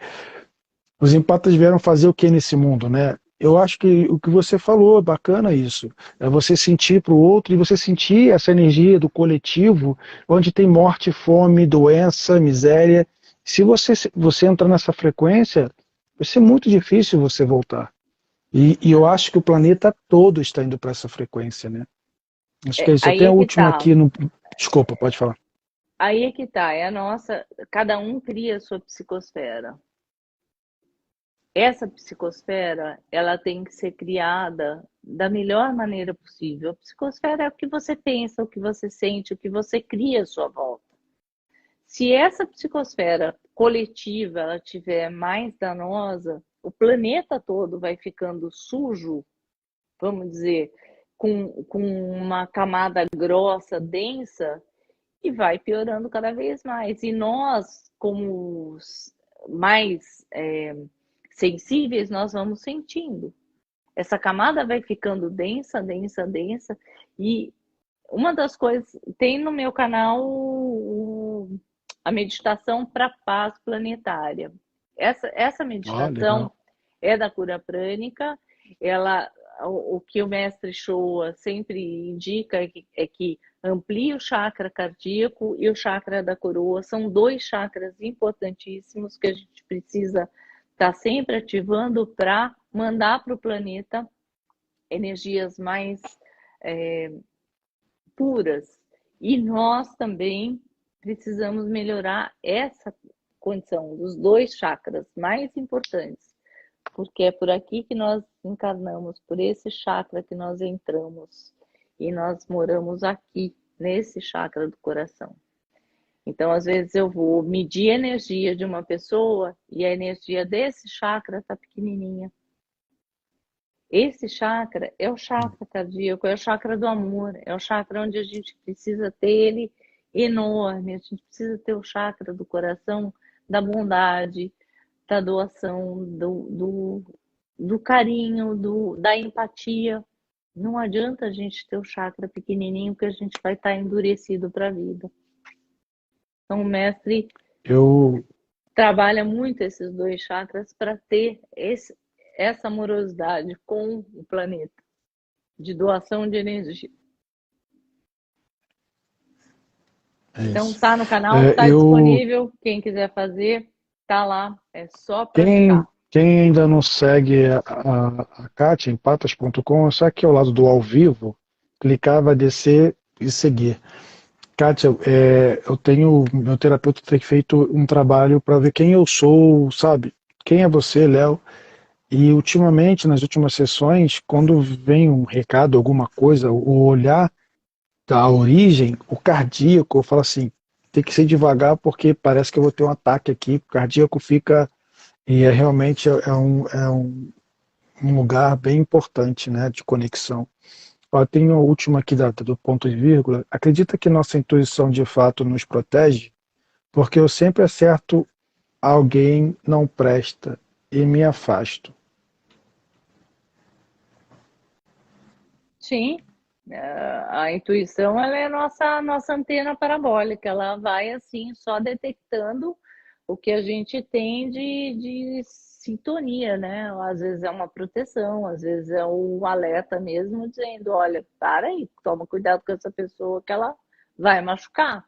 Os empatas vieram fazer o que nesse mundo, né? Eu acho que o que você falou é bacana isso. É você sentir para o outro e você sentir essa energia do coletivo, onde tem morte, fome, doença, miséria. Se você entrar nessa frequência, vai ser muito difícil você voltar. E eu acho que o planeta todo está indo para essa frequência, né? Acho que é isso. Eu Aí tenho é a que última tá. aqui no. Desculpa, pode falar. Aí é que tá. É a nossa. Cada um cria a sua psicosfera. Essa psicosfera, ela tem que ser criada da melhor maneira possível. A psicosfera é o que você pensa, o que você sente, o que você cria à sua volta. Se essa psicosfera coletiva ela tiver mais danosa, o planeta todo vai ficando sujo, vamos dizer, com uma camada grossa, densa, e vai piorando cada vez mais. E nós, como mais sensíveis, nós vamos sentindo. Essa camada vai ficando densa, densa, densa. E uma das coisas, tem no meu canal a meditação para paz planetária. Essa Ó, meditação legal. é da cura prânica. Ela, o que o mestre Shoa sempre indica é que amplia o chakra cardíaco e o chakra da coroa. São dois chakras importantíssimos que a gente precisa estar sempre ativando para mandar para o planeta energias mais é, puras. E nós também precisamos melhorar essa condição dos dois chakras mais importantes, porque é por aqui que nós encarnamos, por esse chakra que nós entramos e nós moramos aqui, nesse chakra do coração. Então, às vezes eu vou medir a energia de uma pessoa e a energia desse chakra está pequenininha. Esse chakra é o chakra cardíaco, é o chakra do amor, é o chakra onde a gente precisa ter ele enorme, a gente precisa ter o chakra do coração, da bondade, da doação, do carinho, da empatia. Não adianta a gente ter o chakra pequenininho que a gente vai estar endurecido para a vida. Então, o mestre Eu, trabalha muito esses dois chakras para ter essa amorosidade com o planeta, de doação de energia. é Então, isso. tá no canal, É, tá disponível. Quem quiser fazer, tá lá. É só quem, praticar. quem ainda não segue a Kátia, em patas.com, é só aqui ao lado do ao vivo, clicar, vai descer e seguir. Kátia, eu tenho, meu terapeuta tem feito um trabalho para ver quem eu sou, sabe? Quem é você, Léo? E ultimamente, nas últimas sessões, quando vem um recado, alguma coisa, o olhar da origem, o cardíaco, eu falo assim, tem que ser devagar porque parece que eu vou ter um ataque aqui. O cardíaco fica, e realmente um lugar bem importante, né, de conexão. Ó, tem a última aqui do ponto e vírgula. Acredita que nossa intuição de fato nos protege? Porque eu sempre acerto alguém não presta e me afasto. Sim, a intuição ela é a nossa antena parabólica. Ela vai assim só detectando o que a gente tem de sintonia, né? Às vezes é uma proteção, às vezes é um alerta mesmo, dizendo, olha, para aí, toma cuidado com essa pessoa que ela vai machucar.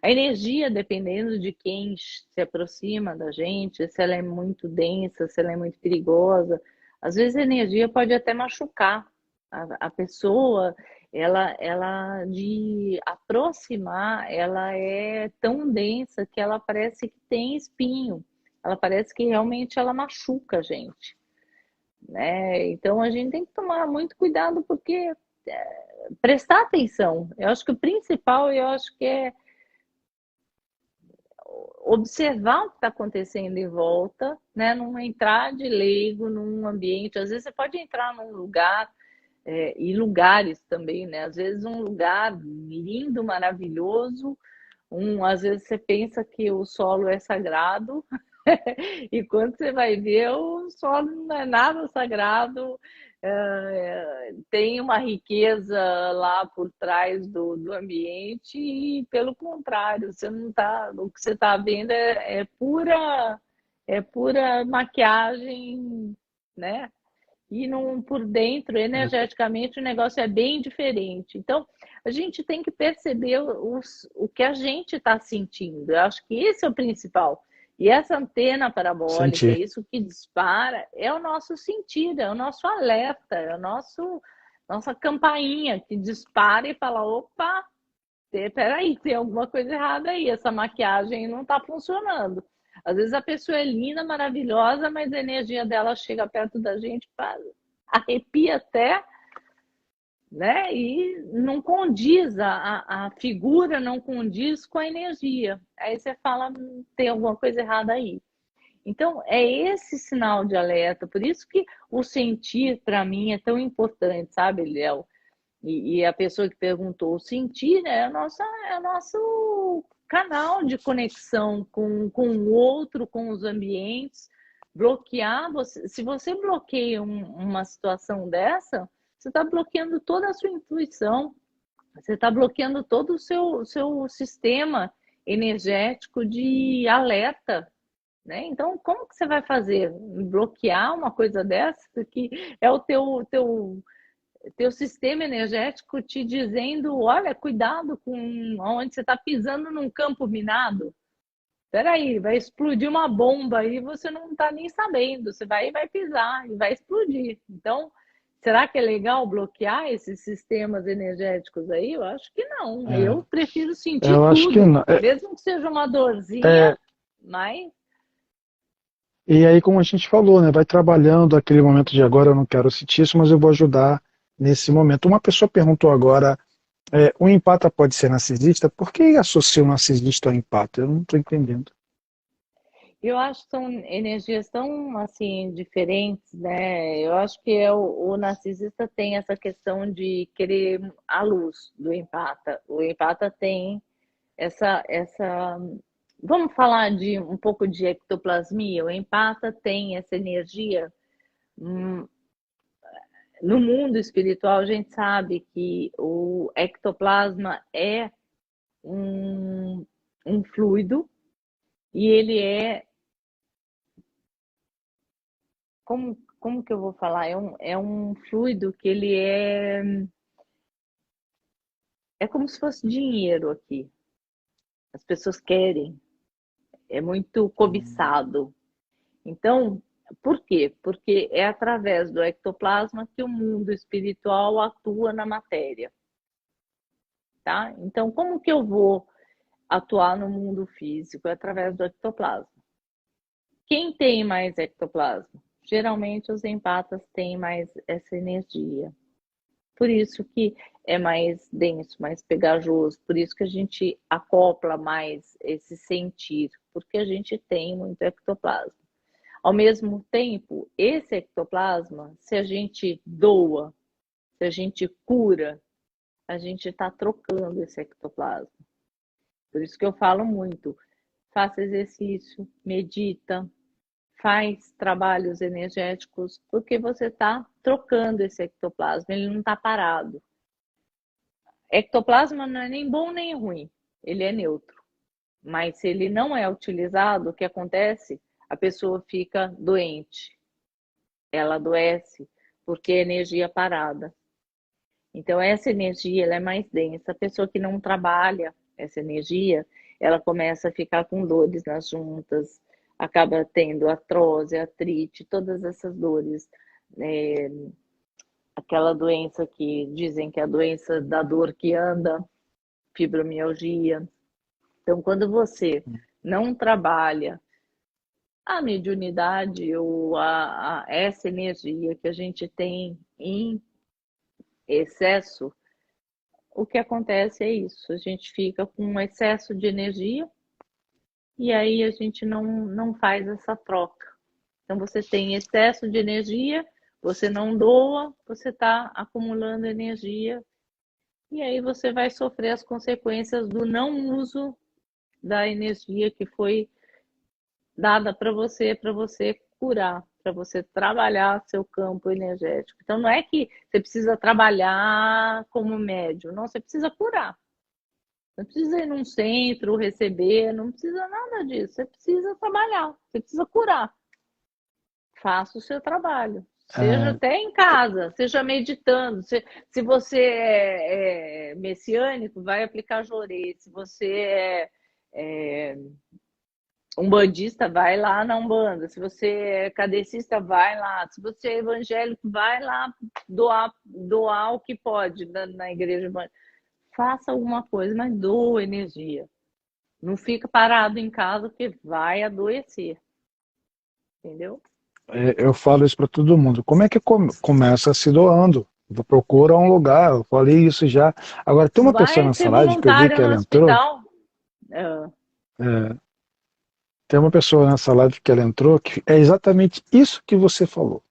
A energia, dependendo de quem se aproxima da gente, se ela é muito densa, se ela é muito perigosa, às vezes a energia pode até machucar a pessoa. Ela de aproximar, ela é tão densa que ela parece que tem espinho. Ela parece que realmente ela machuca a gente, né? Então a gente tem que tomar muito cuidado porque prestar atenção. Eu acho que o principal, eu acho que é observar o que está acontecendo em volta, né? Não entrar de leigo num ambiente. Às vezes você pode entrar num lugar, e lugares também, né? Às vezes um lugar lindo, maravilhoso, às vezes você pensa que o solo é sagrado, e quando você vai ver, o solo não é nada sagrado, tem uma riqueza lá por trás do ambiente, e pelo contrário, você não tá, o que você está vendo é pura maquiagem, né? E não, por dentro, energeticamente, o negócio é bem diferente. Então, a gente tem que perceber o que a gente está sentindo. Eu acho que esse é o principal. E essa antena parabólica, Senti. isso que dispara, é o nosso sentido, é o nosso alerta, é nossa campainha que dispara e fala: opa, peraí, tem alguma coisa errada aí, essa maquiagem não está funcionando. Às vezes a pessoa é linda, maravilhosa, mas a energia dela chega perto da gente, arrepia até, né? E não condiz, a figura não condiz com a energia. Aí você fala, tem alguma coisa errada aí. Então, é esse sinal de alerta, por isso que o sentir, para mim, é tão importante, sabe, Léo? E a pessoa que perguntou, o sentir, né, é o nosso canal de conexão com o outro, com os ambientes. Bloquear, se você bloqueia uma situação dessa, você está bloqueando toda a sua intuição, você está bloqueando todo o seu sistema energético de alerta, né? Então, como que você vai fazer? Bloquear uma coisa dessa que é o teu sistema energético te dizendo, olha, cuidado com onde você está pisando num campo minado. Espera aí, vai explodir uma bomba aí, você não está nem sabendo. Você vai pisar e vai explodir. Então, será que é legal bloquear esses sistemas energéticos aí? Eu acho que não. É, Eu prefiro sentir eu acho que tudo, não. mesmo que seja uma dorzinha, É, mas e aí, como a gente falou, né, vai trabalhando aquele momento de agora, eu não quero sentir isso, mas eu vou ajudar nesse momento. Uma pessoa perguntou agora, o empata pode ser narcisista? Por que associa o narcisista ao empata? Eu não estou entendendo. eu acho que são energias tão assim diferentes, né? Eu acho que o narcisista tem essa questão de querer a luz do empata. O empata tem essa. Vamos falar de um pouco de ectoplasmia. O empata tem essa energia hum, No mundo espiritual, a gente sabe que o ectoplasma é um, um fluido e ele é, como que eu vou falar? É um fluido que ele é como se fosse dinheiro aqui. As pessoas querem, é muito cobiçado. Então, por quê? Porque é através do ectoplasma que o mundo espiritual atua na matéria, tá? Então, como que eu vou atuar no mundo físico? É através do ectoplasma. Quem tem mais ectoplasma? Geralmente os empatas têm mais essa energia. Por isso que é mais denso, mais pegajoso, por isso que a gente acopla mais esse sentir, porque a gente tem muito ectoplasma. Ao mesmo tempo, esse ectoplasma, se a gente doa, se a gente cura, a gente está trocando esse ectoplasma. Por isso que eu falo muito, faça exercício, medita, faz trabalhos energéticos, porque você está trocando esse ectoplasma, ele não está parado. Ectoplasma não é nem bom nem ruim, ele é neutro. Mas se ele não é utilizado, o que acontece? A pessoa fica doente, ela adoece, porque é energia parada. Então, essa energia ela é mais densa. A pessoa que não trabalha essa energia, ela começa a ficar com dores nas juntas, acaba tendo artrose, artrite, todas essas dores. É, aquela doença que dizem que é a doença da dor que anda, fibromialgia. Então, quando você não trabalha a mediunidade ou essa energia que a gente tem em excesso, o que acontece é isso, a gente fica com um excesso de energia e aí a gente não faz essa troca. Então você tem excesso de energia, você não doa, você está acumulando energia e aí você vai sofrer as consequências do não uso da energia que foi dada para você curar, para você trabalhar seu campo energético. Então não é que você precisa trabalhar como médium, não, você precisa curar. Não precisa ir num centro, receber, não precisa nada disso. Você precisa trabalhar, você precisa curar. Faça o seu trabalho. Seja É, até em casa, seja meditando. Se você é messiânico, vai aplicar jorê. Se você é umbandista, vai lá na Umbanda. Se você é kardecista, vai lá. Se você é evangélico, vai lá doar o que pode na igreja evangélica. Faça alguma coisa, mas doa energia. Não fica parado em casa porque vai adoecer, entendeu? eu falo isso para todo mundo. Como é que começa se doando? Procura um lugar, eu falei isso já. Agora, tem uma pessoa Vai nessa ser live que eu vi voluntário que no ela entrou. hospital. É, é, Tem uma pessoa nessa live que ela entrou que é exatamente isso que você falou.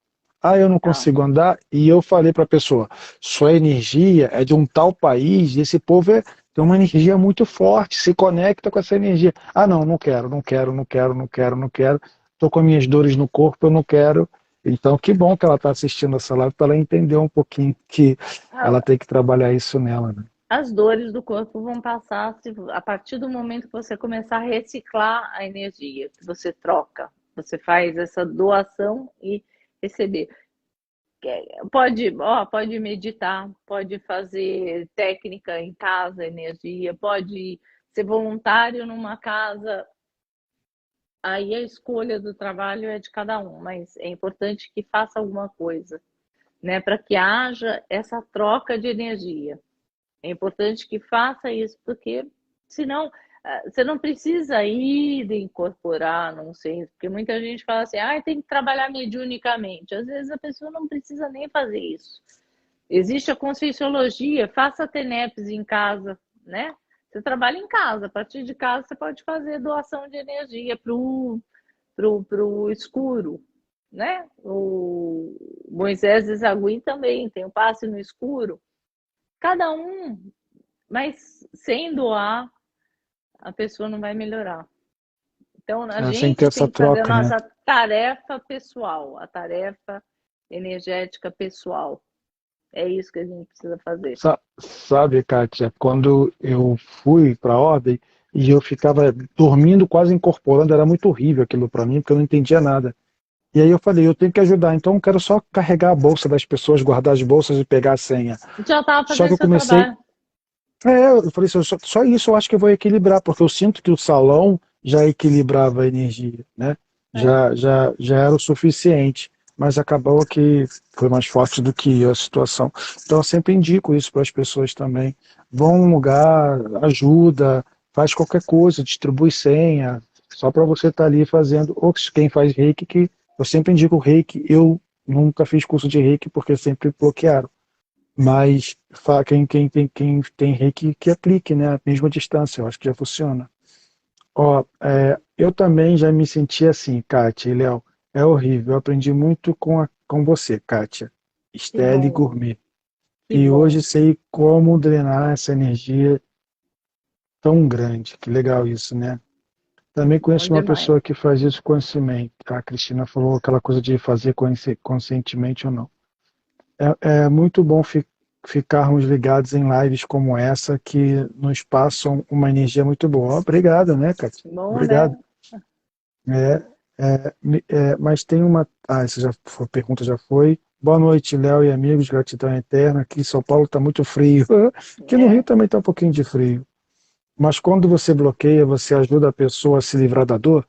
Ah, eu não tá. consigo andar. E eu falei para a pessoa: sua energia é de um tal país, e esse povo tem uma energia muito forte, se conecta com essa energia. Ah, não, não quero, não quero, não quero, não quero, não quero. Estou com minhas dores no corpo, eu não quero. Então, que bom que ela está assistindo essa live para ela entender um pouquinho que ela tem que trabalhar isso nela, né? As dores do corpo vão passar a partir do momento que você começar a reciclar a energia, que você troca, você faz essa doação e receber. Pode meditar, pode fazer técnica em casa, energia, pode ser voluntário numa casa. Aí a escolha do trabalho é de cada um, mas é importante que faça alguma coisa, né, para que haja essa troca de energia. É importante que faça isso, porque senão você não precisa ir de incorporar, não sei, porque muita gente fala assim, ah, tem que trabalhar mediunicamente. Às vezes a pessoa não precisa nem fazer isso. Existe a conscienciologia, faça TENEPS em casa, né? Você trabalha em casa, a partir de casa você pode fazer doação de energia pro escuro, né? O Moisés de Zagui também tem o passe no escuro. Cada um, mas sem doar, a pessoa não vai melhorar. Então, a Sem ter gente essa tem que fazer a troca, né? nossa tarefa pessoal, a tarefa energética pessoal. É isso que a gente precisa fazer. Sabe, Kátia, quando eu fui para a ordem e eu ficava dormindo, quase incorporando, era muito horrível aquilo para mim, porque eu não entendia nada. E aí eu falei, eu tenho que ajudar, então eu quero só carregar a bolsa das pessoas, guardar as bolsas e pegar a senha. Já estava Só que fazendo eu seu comecei, trabalho. eu falei assim, só isso eu acho que eu vou equilibrar, porque eu sinto que o salão já equilibrava a energia, né? É. Já era o suficiente, mas acabou que foi mais forte do que eu a situação. Então eu sempre indico isso para as pessoas também. Vão a um lugar, ajuda, faz qualquer coisa, distribui senha, só para você estar ali fazendo. Ou quem faz reiki, que eu sempre indico o reiki, eu nunca fiz curso de reiki porque sempre bloquearam. Mas quem tem reiki que aplique, né? A mesma distância, eu acho que já funciona. Ó, eu também já me senti assim, Kátia e Léo. É horrível. Eu aprendi muito com você, Kátia. Que Estelle bom, Gourmet. que E bom. hoje sei como drenar essa energia tão grande. Que legal isso, né? Também Bom conheço uma demais. pessoa que faz isso conscientemente. A Cristina falou aquela coisa de fazer conscientemente ou não. É muito bom ficarmos ligados em lives como essa que nos passam uma energia muito boa. Obrigado, né, Cátia? Bom, Obrigado. né? É, mas tem uma. Ah, essa já foi, pergunta já foi. Boa noite, Léo e amigos, gratidão eterna. Aqui em São Paulo está muito frio. Aqui no Rio É. também está um pouquinho de frio. Mas quando você bloqueia, você ajuda a pessoa a se livrar da dor?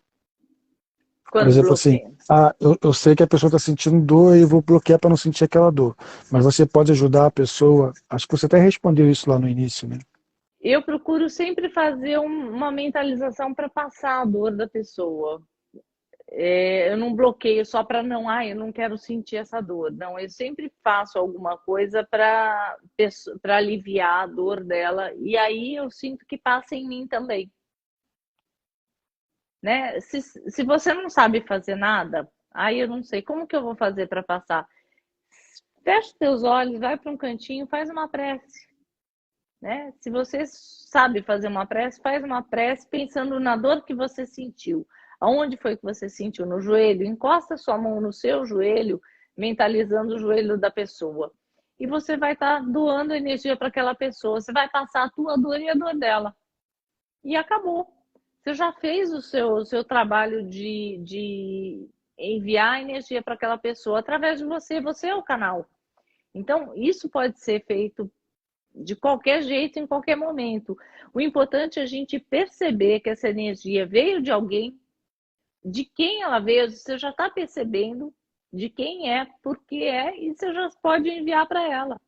Por Quando exemplo, assim, bloqueia. eu sei que a pessoa está sentindo dor e eu vou bloquear para não sentir aquela dor. Mas você pode ajudar a pessoa. Acho que você até respondeu isso lá no início, né? Eu procuro sempre fazer uma mentalização para passar a dor da pessoa. Eu não bloqueio só para não, eu não quero sentir essa dor. Não, eu sempre faço alguma coisa para aliviar a dor dela e aí eu sinto que passa em mim também, né? Se você não sabe fazer nada, aí eu não sei como que eu vou fazer para passar. Fecha teus olhos, vai para um cantinho, faz uma prece, né? Se você sabe fazer uma prece, faz uma prece pensando na dor que você sentiu. Aonde foi que você sentiu? No joelho? Encosta sua mão no seu joelho, mentalizando o joelho da pessoa. E você vai estar doando energia para aquela pessoa. Você vai passar a tua dor e a dor dela. E acabou. Você já fez o seu trabalho de enviar energia para aquela pessoa através de você. Você é o canal. Então, isso pode ser feito de qualquer jeito, em qualquer momento. O importante é a gente perceber que essa energia veio de alguém, de quem ela veio, você já está percebendo de quem é, por que é, e você já pode enviar para ela.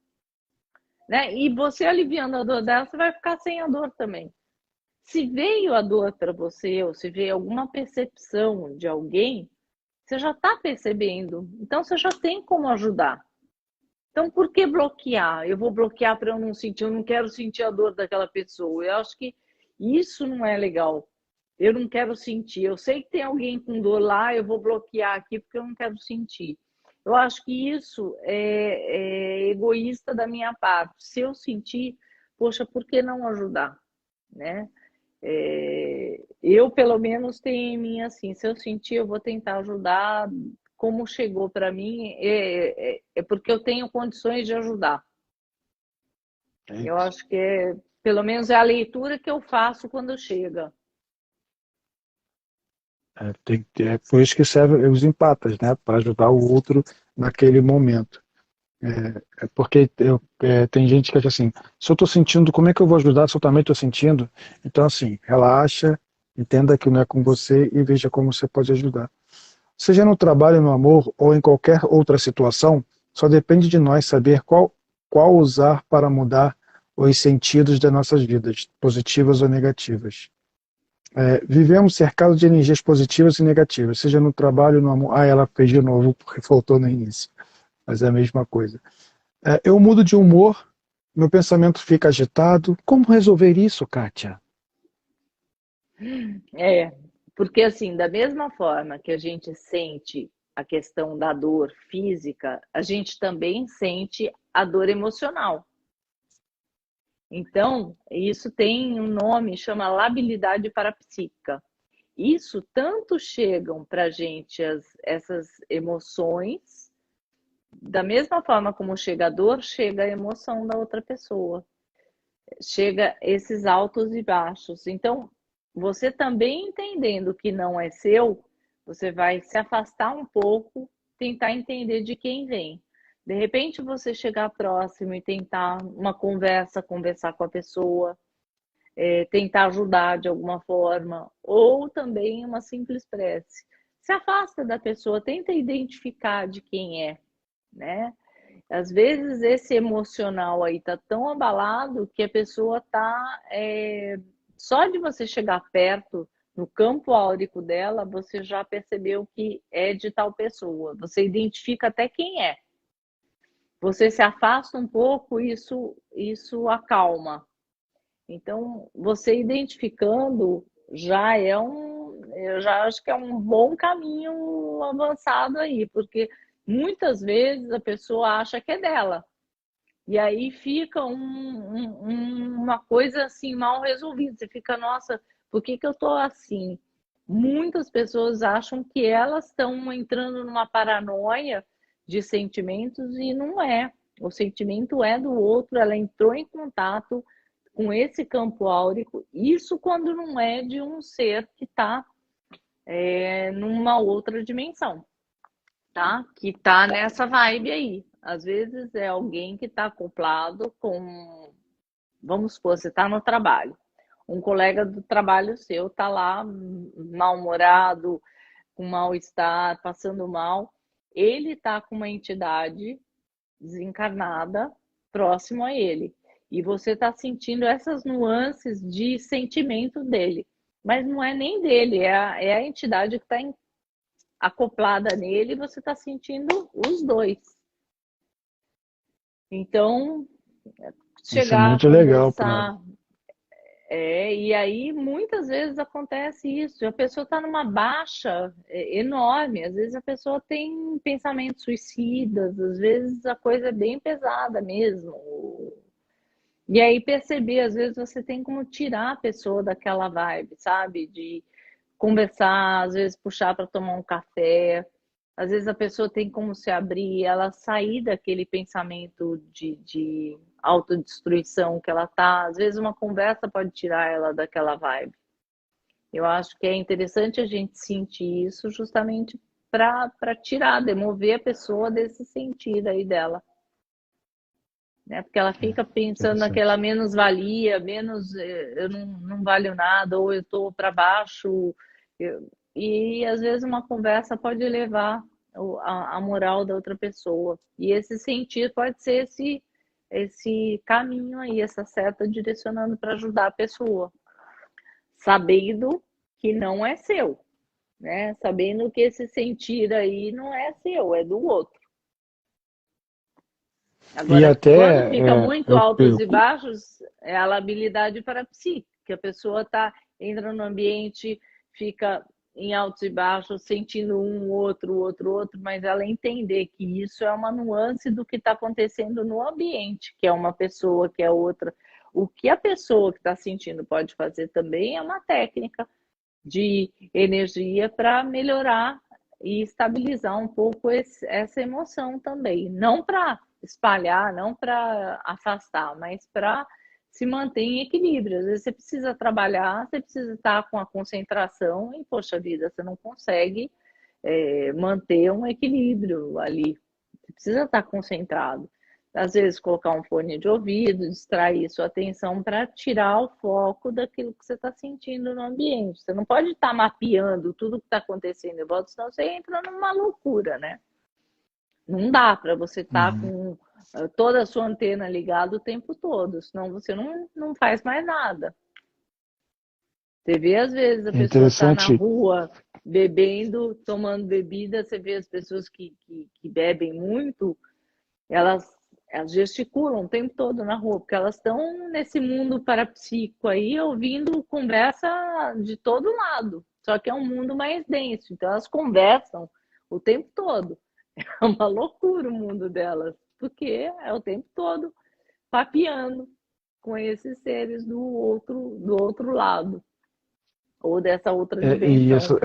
Né? E você aliviando a dor dela, você vai ficar sem a dor também. Se veio a dor para você, ou se veio alguma percepção de alguém, você já está percebendo. Então você já tem como ajudar. Então, por que bloquear? Eu vou bloquear para eu não sentir, eu não quero sentir a dor daquela pessoa. Eu acho que isso não é legal. Eu não quero sentir. Eu sei que tem alguém com dor lá, eu vou bloquear aqui porque eu não quero sentir. Eu acho que isso é egoísta da minha parte. Se eu sentir, poxa, por que não ajudar? Né? Eu, pelo menos, tenho em mim assim: se eu sentir, eu vou tentar ajudar. Como chegou para mim, é porque eu tenho condições de ajudar. É Eu isso. acho que pelo menos é a leitura que eu faço quando chega. É por isso que servem os empatas, né? Para ajudar o outro naquele momento. Porque tem gente que acha assim, se eu estou sentindo, como é que eu vou ajudar se eu também estou sentindo? Então, assim, relaxa, entenda que não é com você e veja como você pode ajudar. Seja no trabalho, no amor ou em qualquer outra situação, só depende de nós saber qual usar para mudar os sentidos das nossas vidas, positivas ou negativas. Vivemos cercados de energias positivas e negativas, seja no trabalho, no amor. Ah, ela fez de novo porque faltou no início, mas é a mesma coisa. Eu mudo de humor, meu pensamento fica agitado. Como resolver isso, Kátia? É, porque assim, da mesma forma que a gente sente a questão da dor física, a gente também sente a dor emocional. Então, isso tem um nome, chama labilidade parapsíquica. Isso tanto chegam para a gente essas emoções, da mesma forma como chega a dor, chega a emoção da outra pessoa, chega esses altos e baixos. Então, você também entendendo que não é seu, você vai se afastar um pouco, tentar entender de quem vem. De repente, você chegar próximo e tentar uma conversa, conversar com a pessoa, tentar ajudar de alguma forma, ou também uma simples prece. Se afasta da pessoa, tenta identificar de quem é, né? Às vezes esse emocional aí tá tão abalado que a pessoa tá só de você chegar perto no campo áurico dela, você já percebeu que é de tal pessoa. Você identifica até quem é. Você se afasta um pouco, isso acalma. Então, você identificando já eu já acho que é um bom caminho avançado aí, porque muitas vezes a pessoa acha que é dela. E aí fica uma coisa assim mal resolvida. Você fica, nossa, por que eu tô assim? Muitas pessoas acham que elas estão entrando numa paranoia de sentimentos e não é. O sentimento é do outro, ela entrou em contato com esse campo áurico, isso quando não é de um ser que está numa outra dimensão, tá? Que tá nessa vibe aí. Às vezes é alguém que está acoplado com, vamos supor, você está no trabalho, um colega do trabalho seu está lá mal-humorado, com mal-estar, passando mal, ele está com uma entidade desencarnada próximo a ele. E você está sentindo essas nuances de sentimento dele. Mas não é nem dele, é a entidade que está acoplada nele e você está sentindo os dois. Então, Isso é chegar a muito legal, Clara. conversar. E aí muitas vezes acontece isso, a pessoa está numa baixa enorme, às vezes a pessoa tem pensamentos suicidas, às vezes a coisa é bem pesada mesmo. E aí perceber, às vezes você tem como tirar a pessoa daquela vibe, sabe? De conversar, às vezes puxar para tomar um café, às vezes a pessoa tem como se abrir, ela sair daquele pensamento de autodestruição que ela tá. Às vezes uma conversa pode tirar ela daquela vibe. Eu acho que é interessante a gente sentir isso justamente para tirar, demover a pessoa desse sentir aí dela. Né? Porque ela fica pensando naquela Interessante. menos-valia, eu não valho nada, ou eu estou para baixo. E às vezes uma conversa pode levar a moral da outra pessoa. E esse sentir pode ser esse caminho aí, essa seta direcionando para ajudar a pessoa, sabendo que não é seu, né? Sabendo que esse sentir aí não é seu, é do outro. E Agora, quando até fica muito eu, altos eu, e baixos, é a labilidade parapsíquica, que a pessoa entra no ambiente, fica em altos e baixos, sentindo um, outro, mas ela entender que isso é uma nuance do que está acontecendo no ambiente, que é uma pessoa, que é outra. O que a pessoa que está sentindo pode fazer também é uma técnica de energia para melhorar e estabilizar um pouco essa emoção também. Não para espalhar, não para afastar, mas para se manter em equilíbrio. Às vezes você precisa trabalhar, você precisa estar com a concentração e, poxa vida, você não consegue manter um equilíbrio ali. Você precisa estar concentrado. Às vezes, colocar um fone de ouvido, distrair sua atenção para tirar o foco daquilo que você está sentindo no ambiente. Você não pode estar mapeando tudo que está acontecendo em volta, senão você entra numa loucura, né? Não dá para você estar uhum. com toda a sua antena ligada o tempo todo, senão você não faz mais nada. Você vê, às vezes, a É pessoa está na interessante. rua bebendo, tomando bebida, você vê as pessoas que bebem muito, elas, elas gesticulam o tempo todo na rua, porque elas estão nesse mundo parapsíquico aí, ouvindo conversa de todo lado. Só que é um mundo mais denso, então elas conversam o tempo todo. É uma loucura o mundo delas, porque é o tempo todo papeando com esses seres do outro lado, ou dessa outra E dimensão.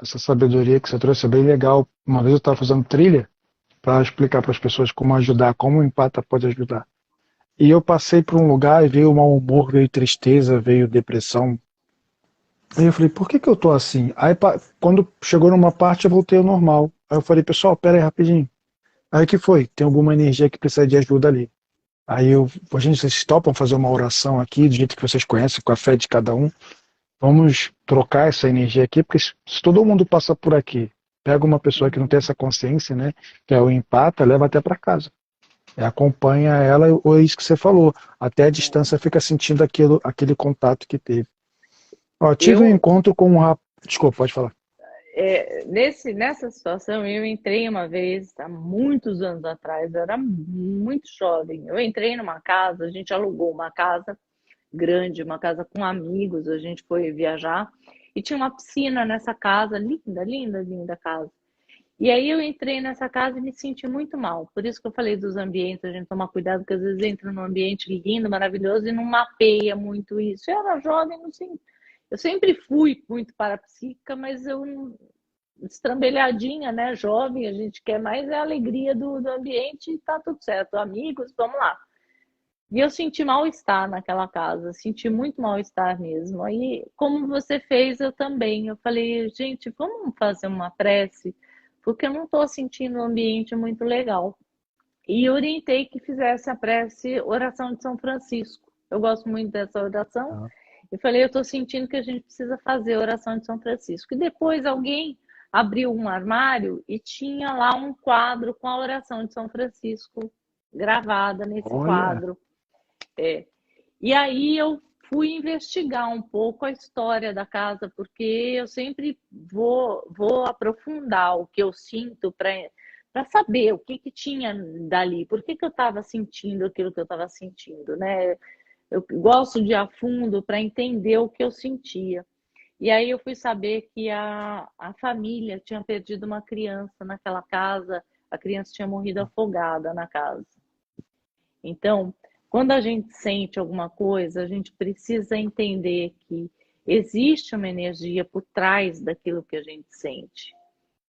essa sabedoria que você trouxe é bem legal. Uma vez eu estava fazendo trilha para explicar para as pessoas como ajudar, como o empata pode ajudar. E eu passei por um lugar e veio mau humor, veio tristeza, veio depressão. Aí eu falei, por que que eu tô assim? Aí quando chegou numa parte eu voltei ao normal. Aí eu falei, pessoal, pera aí rapidinho. Aí que foi? Tem alguma energia que precisa de ajuda ali. Aí vocês topam fazer uma oração aqui, do jeito que vocês conhecem, com a fé de cada um. Vamos trocar essa energia aqui, porque se todo mundo passa por aqui, pega uma pessoa que não tem essa consciência, né, que é o empata, leva até para casa. E acompanha ela, ou é isso que você falou, até a distância fica sentindo aquele contato que teve. Ó, tive um Eu, encontro com um rapaz. Desculpa, pode falar. nessa situação, eu entrei uma vez, há muitos anos atrás, eu era muito jovem. Eu entrei numa casa, a gente alugou uma casa grande, uma casa com amigos, a gente foi viajar e tinha uma piscina nessa casa, linda, linda, linda casa. E aí eu entrei nessa casa e me senti muito mal. Por isso que eu falei dos ambientes, a gente tomar cuidado, porque às vezes entra num ambiente lindo, maravilhoso e não mapeia muito isso. Eu era jovem, não sei. Eu sempre fui muito parapsíquica, mas eu estrambelhadinha, né? Jovem, a gente quer mais é a alegria do ambiente e tá tudo certo. Amigos, vamos lá. E eu senti mal-estar naquela casa, senti muito mal-estar mesmo. Aí, como você fez, eu também. Eu falei, gente, vamos fazer uma prece, porque eu não estou sentindo um ambiente muito legal. E orientei que fizesse a prece Oração de São Francisco. Eu gosto muito dessa oração. Ah, E falei, eu estou sentindo que a gente precisa fazer a Oração de São Francisco. E depois alguém abriu um armário e tinha lá um quadro com a Oração de São Francisco gravada nesse olha, quadro. É. E aí eu fui investigar um pouco a história da casa, porque eu sempre vou aprofundar o que eu sinto para saber o que, que tinha dali, por que, que eu estava sentindo aquilo que eu estava sentindo, né? Eu gosto de ir a fundo para entender o que eu sentia. E aí eu fui saber que a família tinha perdido uma criança naquela casa, a criança tinha morrido afogada na casa. Então, quando a gente sente alguma coisa, a gente precisa entender que existe uma energia por trás daquilo que a gente sente,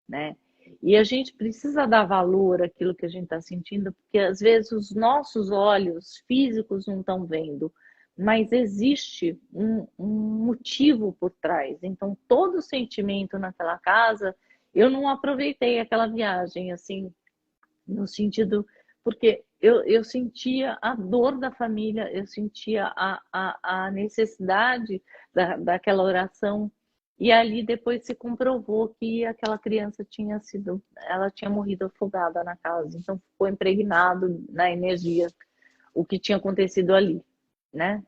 né? E a gente precisa dar valor àquilo que a gente está sentindo, porque às vezes os nossos olhos físicos não estão vendo, mas existe um motivo por trás. Então, todo sentimento naquela casa, eu não aproveitei aquela viagem assim no sentido, porque eu sentia a dor da família, eu sentia a necessidade daquela oração, e ali depois se comprovou que aquela criança ela tinha morrido afogada na casa, então ficou impregnado na energia o que tinha acontecido ali, né?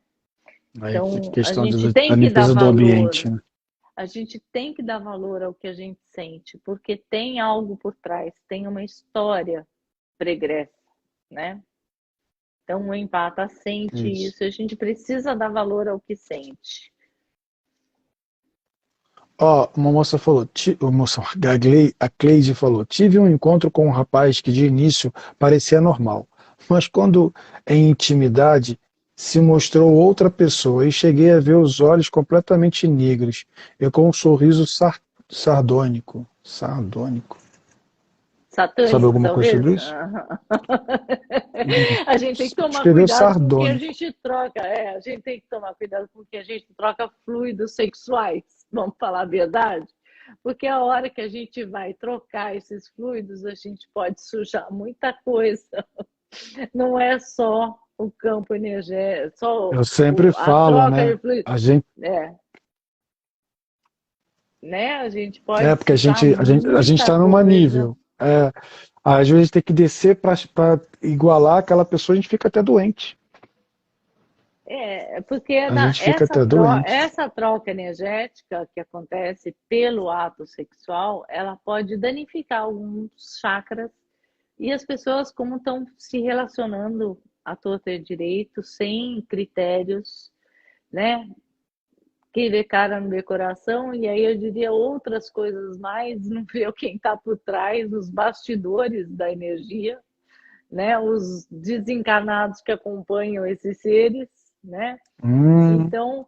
aí Então a questão gente tem da que dar limpeza do valor, ambiente, né? a gente tem que dar valor ao que a gente sente, porque tem algo por trás, tem uma história pregressa, né? Então o empata sente Isso. isso, a gente precisa dar valor ao que sente. Ó, uma moça falou, a Cleide falou, tive um encontro com um rapaz que de início parecia normal, mas quando em intimidade se mostrou outra pessoa e cheguei a ver os olhos completamente negros e com um sorriso sardônico. Sardônico. Sabe Satânico, alguma coisa talvez? sobre isso? Hum, A gente tem que tomar Escreveu cuidado com o que a sardônico. gente troca. A gente tem que tomar cuidado com o que a gente troca fluidos sexuais, vamos falar a verdade? Porque a hora que a gente vai trocar esses fluidos, a gente pode sujar muita coisa. Não é só o campo energético, só Eu sempre a falo, troca né? de fluidos. A gente É, né? A gente É, pode porque sujar a gente muita está numa coisa. nível. É, às vezes tem que descer para igualar aquela pessoa, a gente fica até doente. Porque A gente fica até doente. essa troca energética que acontece pelo ato sexual, ela pode danificar alguns chakras e as pessoas como estão se relacionando à torta e direito, sem critérios, né? Quem vê cara não vê coração, e aí eu diria outras coisas mais, não vê quem está por trás, os bastidores da energia, né? Os desencarnados que acompanham esses seres, né? Hum, Então,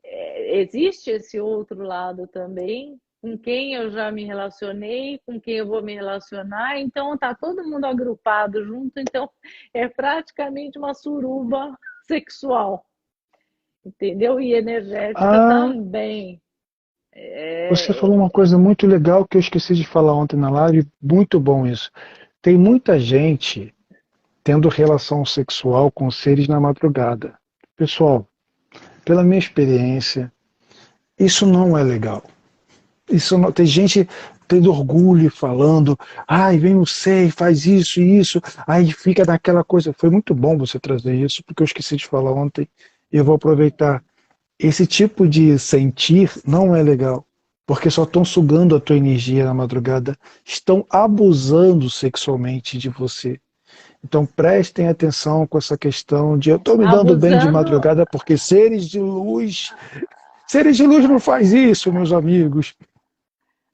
existe esse outro lado também, com quem eu já me relacionei, com quem eu vou me relacionar, então tá todo mundo agrupado junto, então é praticamente uma suruba sexual, entendeu? E energética Ah, também. você falou É, uma coisa muito legal que eu esqueci de falar ontem na live, muito bom isso. Tem muita gente tendo relação sexual com seres na madrugada. Pessoal, pela minha experiência, isso não é legal. Isso não, tem gente tendo orgulho e falando, ai, vem você e faz isso e isso, aí fica naquela coisa. Foi muito bom você trazer isso, porque eu esqueci de falar ontem, e eu vou aproveitar. Esse tipo de sentir não é legal, porque só estão sugando a tua energia na madrugada, estão abusando sexualmente de você. Então prestem atenção com essa questão de eu estou me dando bem de abusando, madrugada porque seres de luz não faz isso, meus amigos.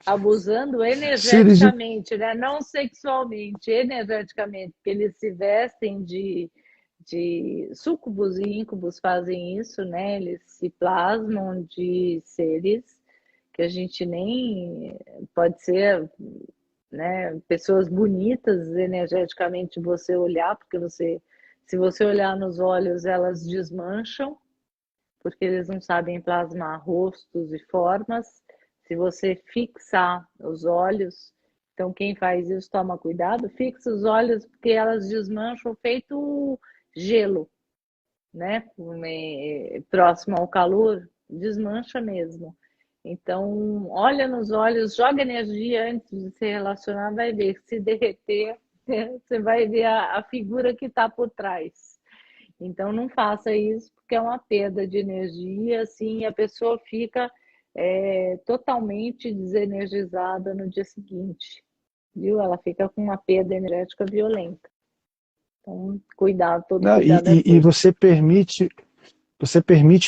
abusando Seres de energeticamente, né? Não sexualmente, energeticamente, porque eles se vestem de súcubos e íncubos fazem isso, né? Eles se plasmam de seres que a gente nem pode ser, né? Pessoas bonitas energeticamente você olhar, porque se você olhar nos olhos, elas desmancham porque eles não sabem plasmar rostos e formas. Se você fixar os olhos, então quem faz isso toma cuidado, fixa os olhos porque elas desmancham feito gelo, né? Próximo ao calor, desmancha mesmo. Então, olha nos olhos, joga energia antes de se relacionar, vai ver. Se derreter, você vai ver a figura que está por trás. Então não faça isso porque é uma perda de energia, assim, a pessoa fica totalmente desenergizada no dia seguinte, viu? Ela fica com uma perda energética violenta. Então, cuidado, todo Não, cuidado é e pouco. você permite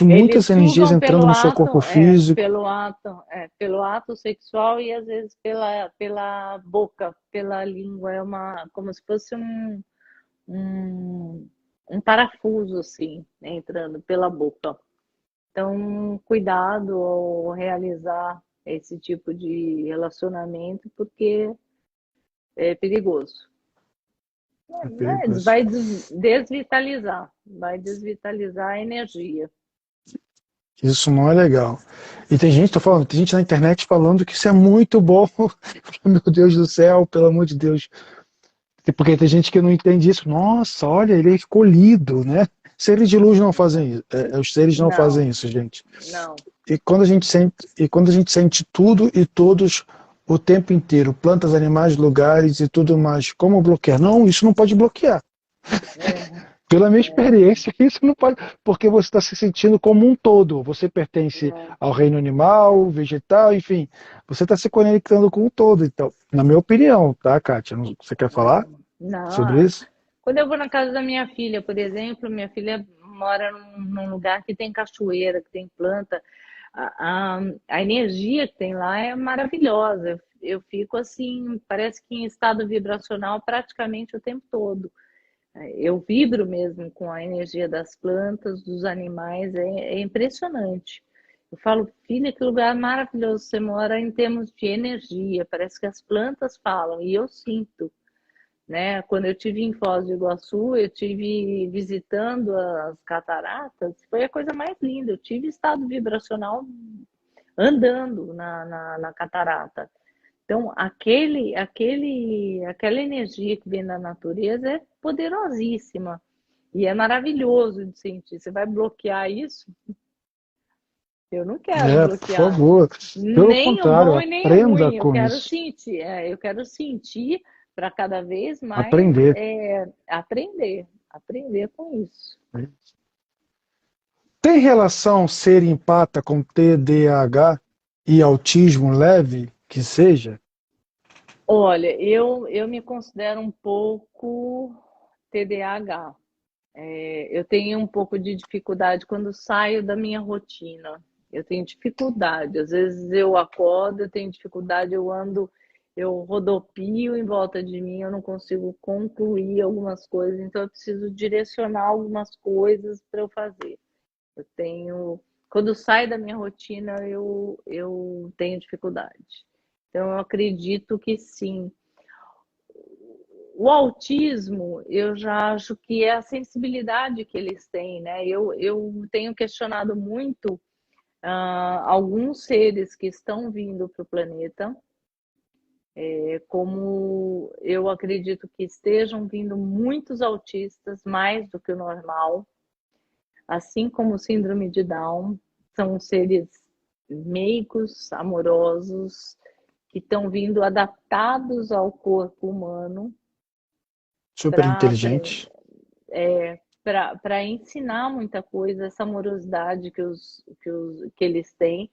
muitas Eles energias sugam entrando no seu corpo físico. pelo ato sexual e às vezes pela boca, pela língua, é uma como se fosse um, um parafuso assim, né, entrando pela boca. Então, cuidado ao realizar esse tipo de relacionamento, porque é perigoso. É Né? perigoso. Vai desvitalizar a energia. Isso não é legal. E tem gente, tô falando, tem gente na internet falando que isso é muito bom. Meu Deus do céu, pelo amor de Deus. Porque tem gente que não entende isso. Nossa, olha, ele é escolhido, né? Seres de luz não fazem isso. Os seres não Não, fazem isso, gente. não. Quando a gente sente tudo e todos o tempo inteiro, plantas, animais, lugares e tudo mais, como bloquear? Não, isso não pode bloquear. É, Pela minha é, experiência, isso não pode, porque você está se sentindo como um todo. Você pertence é. ao reino animal, vegetal, enfim, você está se conectando com o todo. Então, na minha opinião, tá, Kátia? Você quer falar sobre Não. isso? Quando eu vou na casa da minha filha, por exemplo, minha filha mora num lugar que tem cachoeira, que tem planta. A energia que tem lá é maravilhosa. Eu fico assim, parece que em estado vibracional praticamente o tempo todo. Eu vibro mesmo com a energia das plantas, dos animais, é impressionante. Eu falo, filha, que lugar maravilhoso você mora em termos de energia. Parece que as plantas falam, e eu sinto, né? Quando eu tive em Foz do Iguaçu, eu tive visitando as cataratas, foi a coisa mais linda. Eu tive estado vibracional andando na catarata. Então, aquela energia que vem da natureza é poderosíssima e é maravilhoso de sentir. Você vai bloquear isso? Eu não quero Por bloquear, favor. Pelo nem o contrário, bom e nem o aprenda ruim. com isso. Eu quero sentir para cada vez mais Aprender. aprender com isso. Tem relação ser empata com TDAH e autismo leve, que seja? Olha, eu me considero um pouco TDAH. Eu tenho um pouco de dificuldade quando saio da minha rotina. Eu tenho dificuldade. Às vezes eu acordo, eu tenho dificuldade, eu ando, eu rodopio em volta de mim, eu não consigo concluir algumas coisas, então eu preciso direcionar algumas coisas para eu fazer. Eu tenho, quando sai da minha rotina, eu tenho dificuldade. Então, eu acredito que sim. O autismo, eu já acho que é a sensibilidade que eles têm, né? Eu tenho questionado muito alguns seres que estão vindo para o planeta, como eu acredito que estejam vindo muitos autistas, mais do que o normal, assim como o síndrome de Down, são seres meigos, amorosos, que estão vindo adaptados ao corpo humano Super para inteligente. ensinar muita coisa, essa amorosidade que eles têm.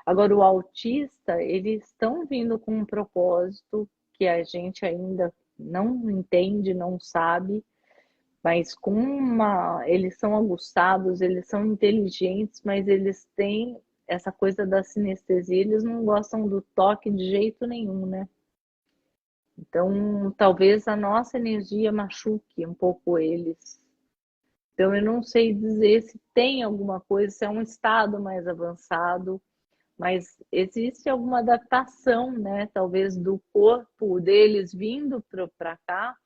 Agora, o autista, eles estão vindo com um propósito que a gente ainda não entende, não sabe, mas eles são aguçados, eles são inteligentes, mas eles têm essa coisa da sinestesia, eles não gostam do toque de jeito nenhum, né? Então, talvez a nossa energia machuque um pouco eles. Então, eu não sei dizer se tem alguma coisa, se é um estado mais avançado, mas existe alguma adaptação, né? Talvez do corpo deles vindo para cá,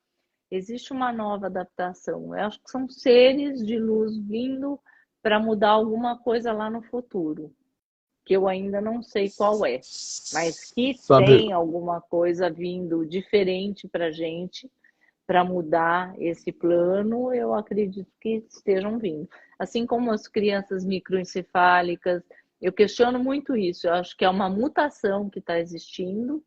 existe uma nova adaptação. Eu acho que são seres de luz vindo para mudar alguma coisa lá no futuro, que eu ainda não sei qual é, mas que Sabe, tem alguma coisa vindo diferente para a gente, para mudar esse plano, eu acredito que estejam vindo. Assim como as crianças microencefálicas, eu questiono muito isso. Eu acho que é uma mutação que está existindo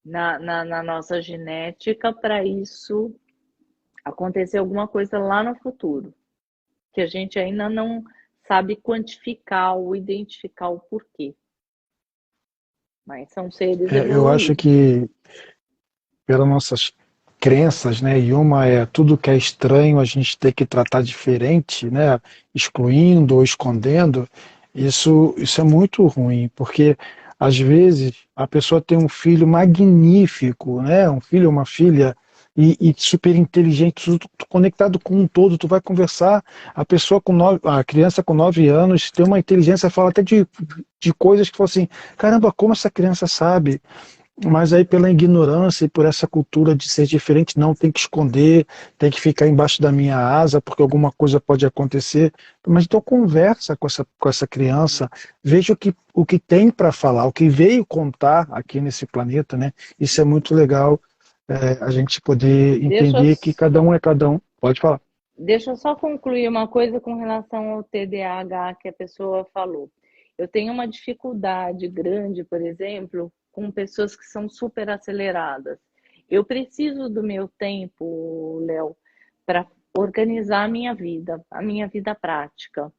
na nossa genética para isso acontecer alguma coisa lá no futuro, que a gente ainda não sabe quantificar ou identificar o porquê. Mas são seres eu acho evoluídos. que pelas nossas crenças, né? E uma é tudo que é estranho a gente ter que tratar diferente, né? Excluindo ou escondendo. Isso é muito ruim, porque às vezes a pessoa tem um filho magnífico, né? Um filho, uma filha e super inteligente, tudo conectado com um todo. Tu vai conversar, a criança com 9 anos tem uma inteligência, fala até de coisas que fala assim, caramba, como essa criança sabe? Mas aí pela ignorância e por essa cultura de ser diferente, não tem que esconder, tem que ficar embaixo da minha asa porque alguma coisa pode acontecer. Mas então conversa com essa criança, veja o que tem para falar, o que veio contar aqui nesse planeta, né? Isso é muito legal, a gente poder Deixa, entender que cada um é cada um. Pode falar. deixa eu só concluir uma coisa com relação ao TDAH que a pessoa falou. Eu tenho uma dificuldade grande, por exemplo, com pessoas que são super aceleradas. Eu preciso do meu tempo, Léo, para organizar a minha vida prática,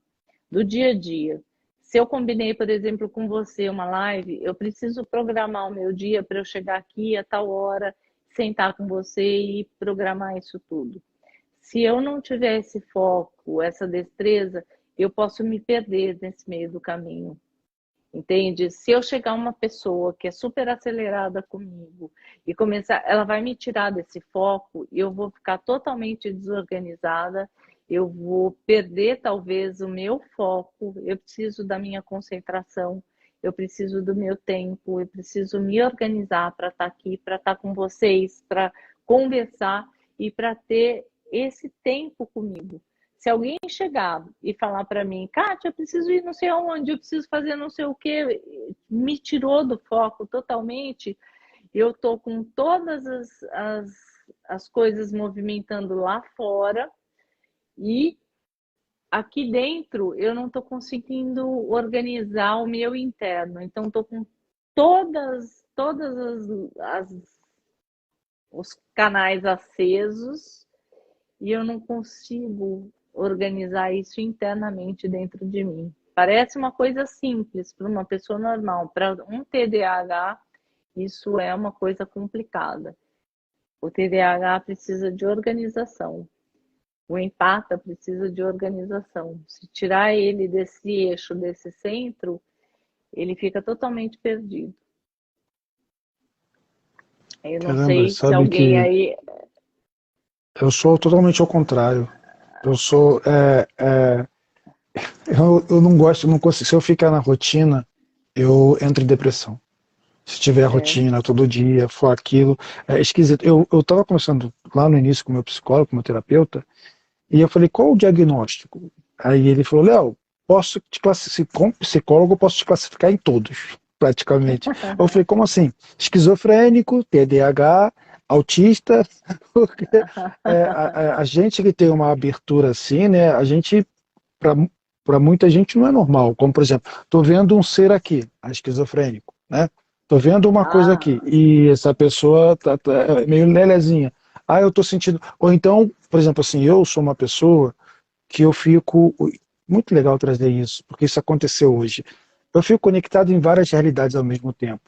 do dia a dia. Se eu combinei, por exemplo, com você uma live, eu preciso programar o meu dia para eu chegar aqui a tal hora, sentar com você e programar isso tudo. Se eu não tiver esse foco, essa destreza, eu posso me perder nesse meio do caminho. Entende? Se eu chegar uma pessoa que é super acelerada comigo e começar, ela vai me tirar desse foco e eu vou ficar totalmente desorganizada, eu vou perder talvez o meu foco, eu preciso da minha concentração, eu preciso do meu tempo, eu preciso me organizar para estar aqui, para estar com vocês, para conversar e para ter esse tempo comigo. Se alguém chegar e falar para mim, Kátia, eu preciso ir não sei aonde, eu preciso fazer não sei o quê, me tirou do foco totalmente, eu estou com todas as coisas movimentando lá fora e aqui dentro eu não estou conseguindo organizar o meu interno. Então, estou com todas os canais acesos e eu não consigo organizar isso internamente dentro de mim. Parece uma coisa simples para uma pessoa normal, para um TDAH, isso é uma coisa complicada. O TDAH precisa de organização, o empata precisa de organização. Se tirar ele desse eixo, desse centro, ele fica totalmente perdido. Eu não Caramba, sei se sabe alguém que aí. eu sou totalmente ao contrário. Eu sou Eu não gosto, não consigo. Se eu ficar na rotina, eu entro em depressão. Se tiver É. rotina todo dia, for aquilo, é esquisito. Eu estava conversando lá no início com o meu psicólogo, com o meu terapeuta, e eu falei, qual o diagnóstico? Aí ele falou, Léo, posso te classificar, como psicólogo, eu posso te classificar em todos, praticamente. Eu falei, como assim? Esquizofrênico, TDAH, autista, porque a gente que tem uma abertura assim, né, a gente, para muita gente não é normal. Como, por exemplo, estou vendo um ser aqui, esquizofrênico, né? Estou vendo uma coisa aqui, Ah, e essa pessoa tá é meio lelezinha. Ah, eu estou sentindo. Ou então, por exemplo, assim, eu sou uma pessoa que eu fico. Muito legal trazer isso, porque isso aconteceu hoje. Eu fico conectado em várias realidades ao mesmo tempo.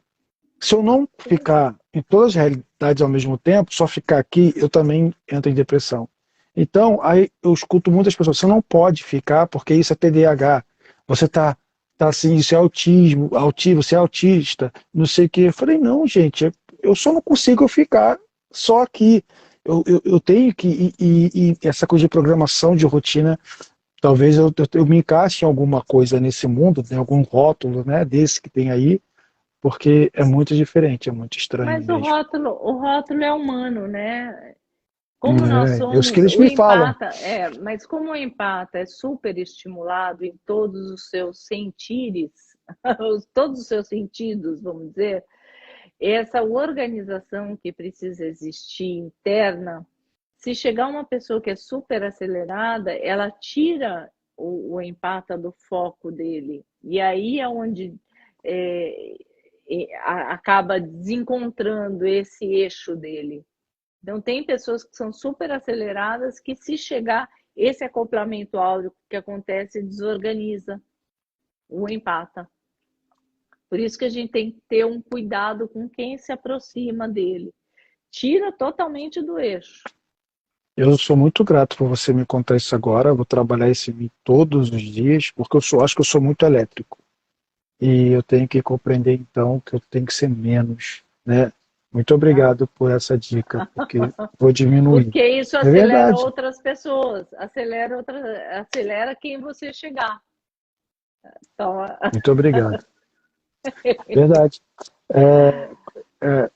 Se eu não ficar em todas as realidades ao mesmo tempo, só ficar aqui, eu também entro em depressão. Então, aí eu escuto muitas pessoas, você não pode ficar porque isso é TDAH. Você tá assim, isso é autismo, você é autista, não sei o quê. Eu falei, não, gente, eu só não consigo ficar só aqui. Eu tenho que, e essa coisa de programação de rotina, talvez eu me encaixe em alguma coisa nesse mundo, em algum rótulo, né, desse que tem aí, porque é muito diferente, é muito estranho mas mesmo. o rótulo é humano, né? Como nós É isso que somos, eles o me falam. empata, mas como o empata é super estimulado em todos os seus sentires, todos os seus sentidos, vamos dizer, essa organização que precisa existir interna, se chegar uma pessoa que é super acelerada, ela tira o empata do foco dele. E aí é onde é, acaba desencontrando esse eixo dele. Então, tem pessoas que são super aceleradas que, se chegar esse acoplamento áureo que acontece, desorganiza o empata. Por isso que a gente tem que ter um cuidado com quem se aproxima dele. Tira totalmente do eixo. Eu sou muito grato por você me contar isso agora. Eu vou trabalhar isso em mim todos os dias, porque acho que eu sou muito elétrico. E eu tenho que compreender então que eu tenho que ser menos, né? Muito Ah. obrigado por essa dica, porque vou diminuir. Porque isso É acelera verdade. outras pessoas, acelera quem você chegar. Então, Muito obrigado. Verdade. É,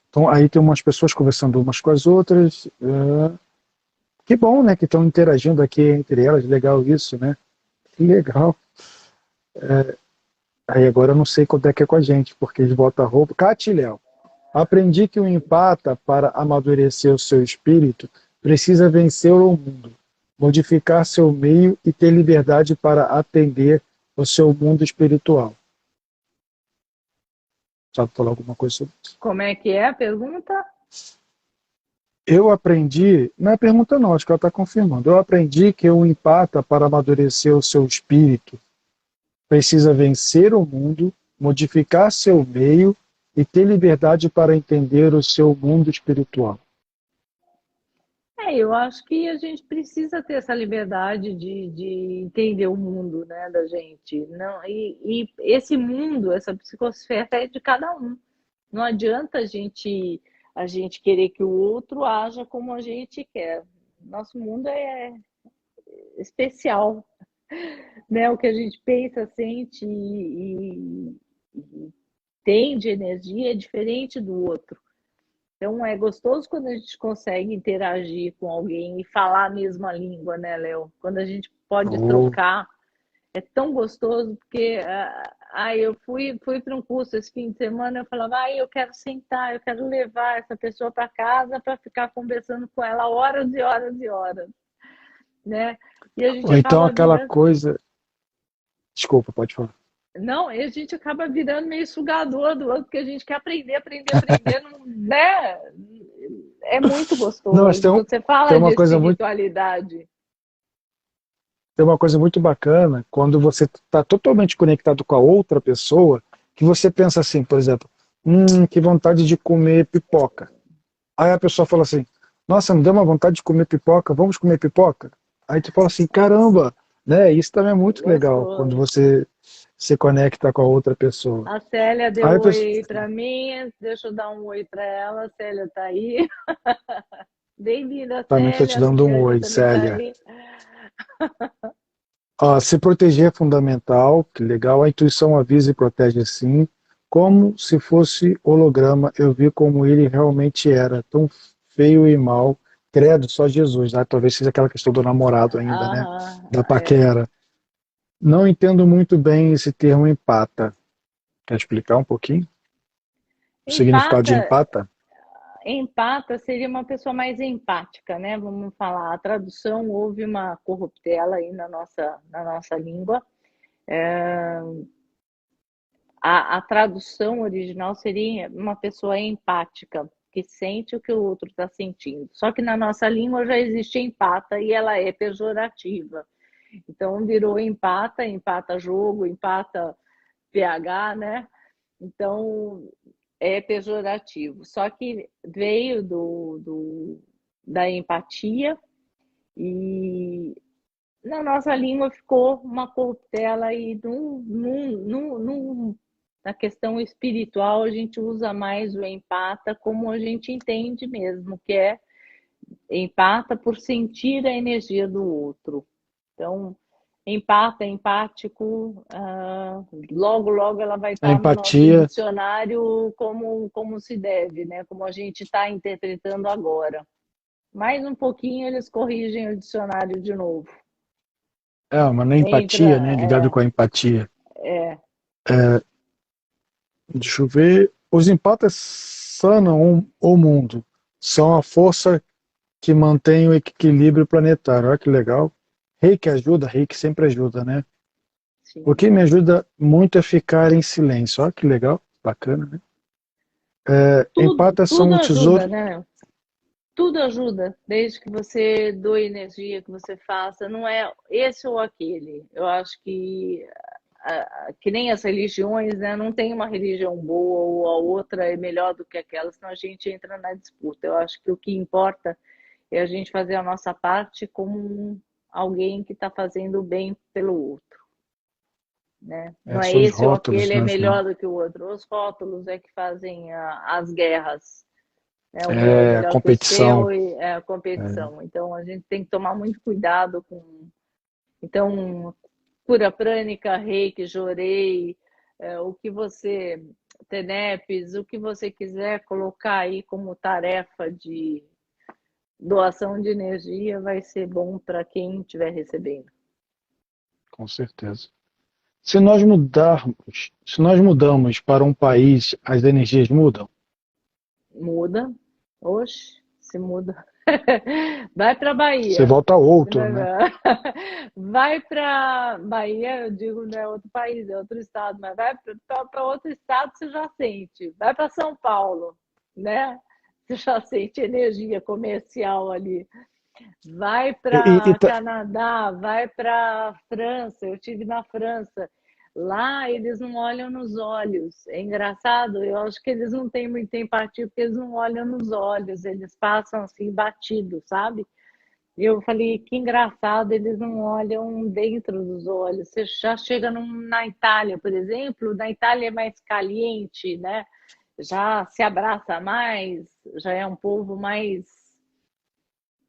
então, aí tem umas pessoas conversando umas com as outras. Que bom, né? Que estão interagindo aqui entre elas. Legal isso, né? Que legal. Aí agora eu não sei quando é que é com a gente, porque eles botam a roupa. Cate, Léo, aprendi que o empata, para amadurecer o seu espírito, precisa vencer o mundo, modificar seu meio e ter liberdade para atender o seu mundo espiritual. Sabe falar alguma coisa sobre isso? como é que é a pergunta? Eu aprendi, não é pergunta não, acho que ela está confirmando. Eu aprendi que o empata, para amadurecer o seu espírito, precisa vencer o mundo, modificar seu meio e ter liberdade para entender o seu mundo espiritual. Eu acho que a gente precisa ter essa liberdade de entender o mundo, né, da gente. Não, e esse mundo, essa psicosfera é de cada um. Não adianta a gente querer que o outro haja como a gente quer. Nosso mundo é especial, né? O que a gente pensa, sente e tem de energia é diferente do outro. Então é gostoso quando a gente consegue interagir com alguém e falar a mesma língua, né, Léo? Quando a gente pode Oh, trocar, é tão gostoso, porque eu fui para um curso esse fim de semana, eu falava, eu quero sentar, eu quero levar essa pessoa para casa para ficar conversando com ela horas e horas e horas, né? E a gente ou então acaba aquela virando, coisa. Desculpa, pode falar. não, e a gente acaba virando meio sugador do outro, porque a gente quer aprender, aprender, aprender, não, né? É muito Não, mas gostoso. Quando você tem fala de uma coisa muito, espiritualidade, tem uma coisa muito bacana quando você está totalmente conectado com a outra pessoa, que você pensa assim, por exemplo, que vontade de comer pipoca. Aí a pessoa fala assim, nossa, me deu uma vontade de comer pipoca, vamos comer pipoca? Aí tu fala assim, caramba, né? Isso também é muito legal quando gostoso. você se conecta com a outra pessoa. A Célia deu Aí a pessoa, oi para mim, deixa eu dar um oi para ela. A Célia está aí. Bem-vinda, também estou te Célia. A dando um Célia oi, também está Célia. aí. Se proteger é fundamental, que legal. A intuição avisa e protege sim. Como se fosse holograma, eu vi como ele realmente era, tão feio e mal. Credo, só Jesus. Talvez seja aquela questão do namorado ainda, né? Aham, Da é. paquera. Não entendo muito bem esse termo empata. Quer explicar um pouquinho? O significado de Empata, empata? empata seria uma pessoa mais empática, né? Vamos falar. A tradução houve uma corruptela aí na nossa língua. A tradução original seria uma pessoa empática, que sente o que o outro está sentindo. Só que na nossa língua já existe empata e ela é pejorativa. Então virou empata, empata jogo, empata pH, né? Então é pejorativo. Só que veio da empatia e na nossa língua ficou uma corruptela e na questão espiritual a gente usa mais o empata como a gente entende mesmo, que é empata por sentir a energia do outro. Então, empata, empático, logo, logo ela vai A estar no nosso empatia, dicionário como se deve, né? Como a gente está interpretando agora. Mais um pouquinho eles corrigem o dicionário de novo. mas na empatia, né? Ligado Entra, com a empatia. é, Deixa eu ver. Os empatas sanam o mundo. São a força que mantém o equilíbrio planetário. Olha que legal. Reiki ajuda, Reiki sempre ajuda, né? O sim. que me ajuda muito é ficar em silêncio. Olha que legal, bacana, né? Tudo, Empatas são tudo um ajuda, tesouro. né? Tudo ajuda, desde que você doe energia, que você faça, não é esse ou aquele. Eu acho que nem as religiões, né? Não tem uma religião boa ou a outra é melhor do que aquela, senão a gente entra na disputa. Eu acho que o que importa é a gente fazer a nossa parte como alguém que está fazendo o bem pelo outro, né? Não é São os esse ou rótulos, aquele é né? melhor do que o outro. Os rótulos é que fazem as guerras, né? O meu é A melhor que o competição. seu e é a É, competição. Então a gente tem que tomar muito cuidado com. Então, cura prânica, reiki, jorei, o que você, tenepes, o que você quiser colocar aí como tarefa de doação de energia vai ser bom para quem estiver recebendo. com certeza. Se nós mudamos para um país, as energias mudam? Muda, oxe, se muda. Vai para Você Bahia. volta a outro, né? Vai para Bahia, eu digo, não é outro país, é outro estado, mas vai para outro estado, você já sente. Vai para São Paulo, né? Você já sente energia comercial ali. Vai E, e, e para tá- Canadá, vai para França. Eu tive na França. Lá eles não olham nos olhos. É engraçado, eu acho que eles não têm muita empatia porque eles não olham nos olhos, eles passam assim batido, sabe? E eu falei, que engraçado, eles não olham dentro dos olhos. Você já chega na Itália, por exemplo, na Itália é mais caliente, né? Já se abraça mais, já é um povo mais.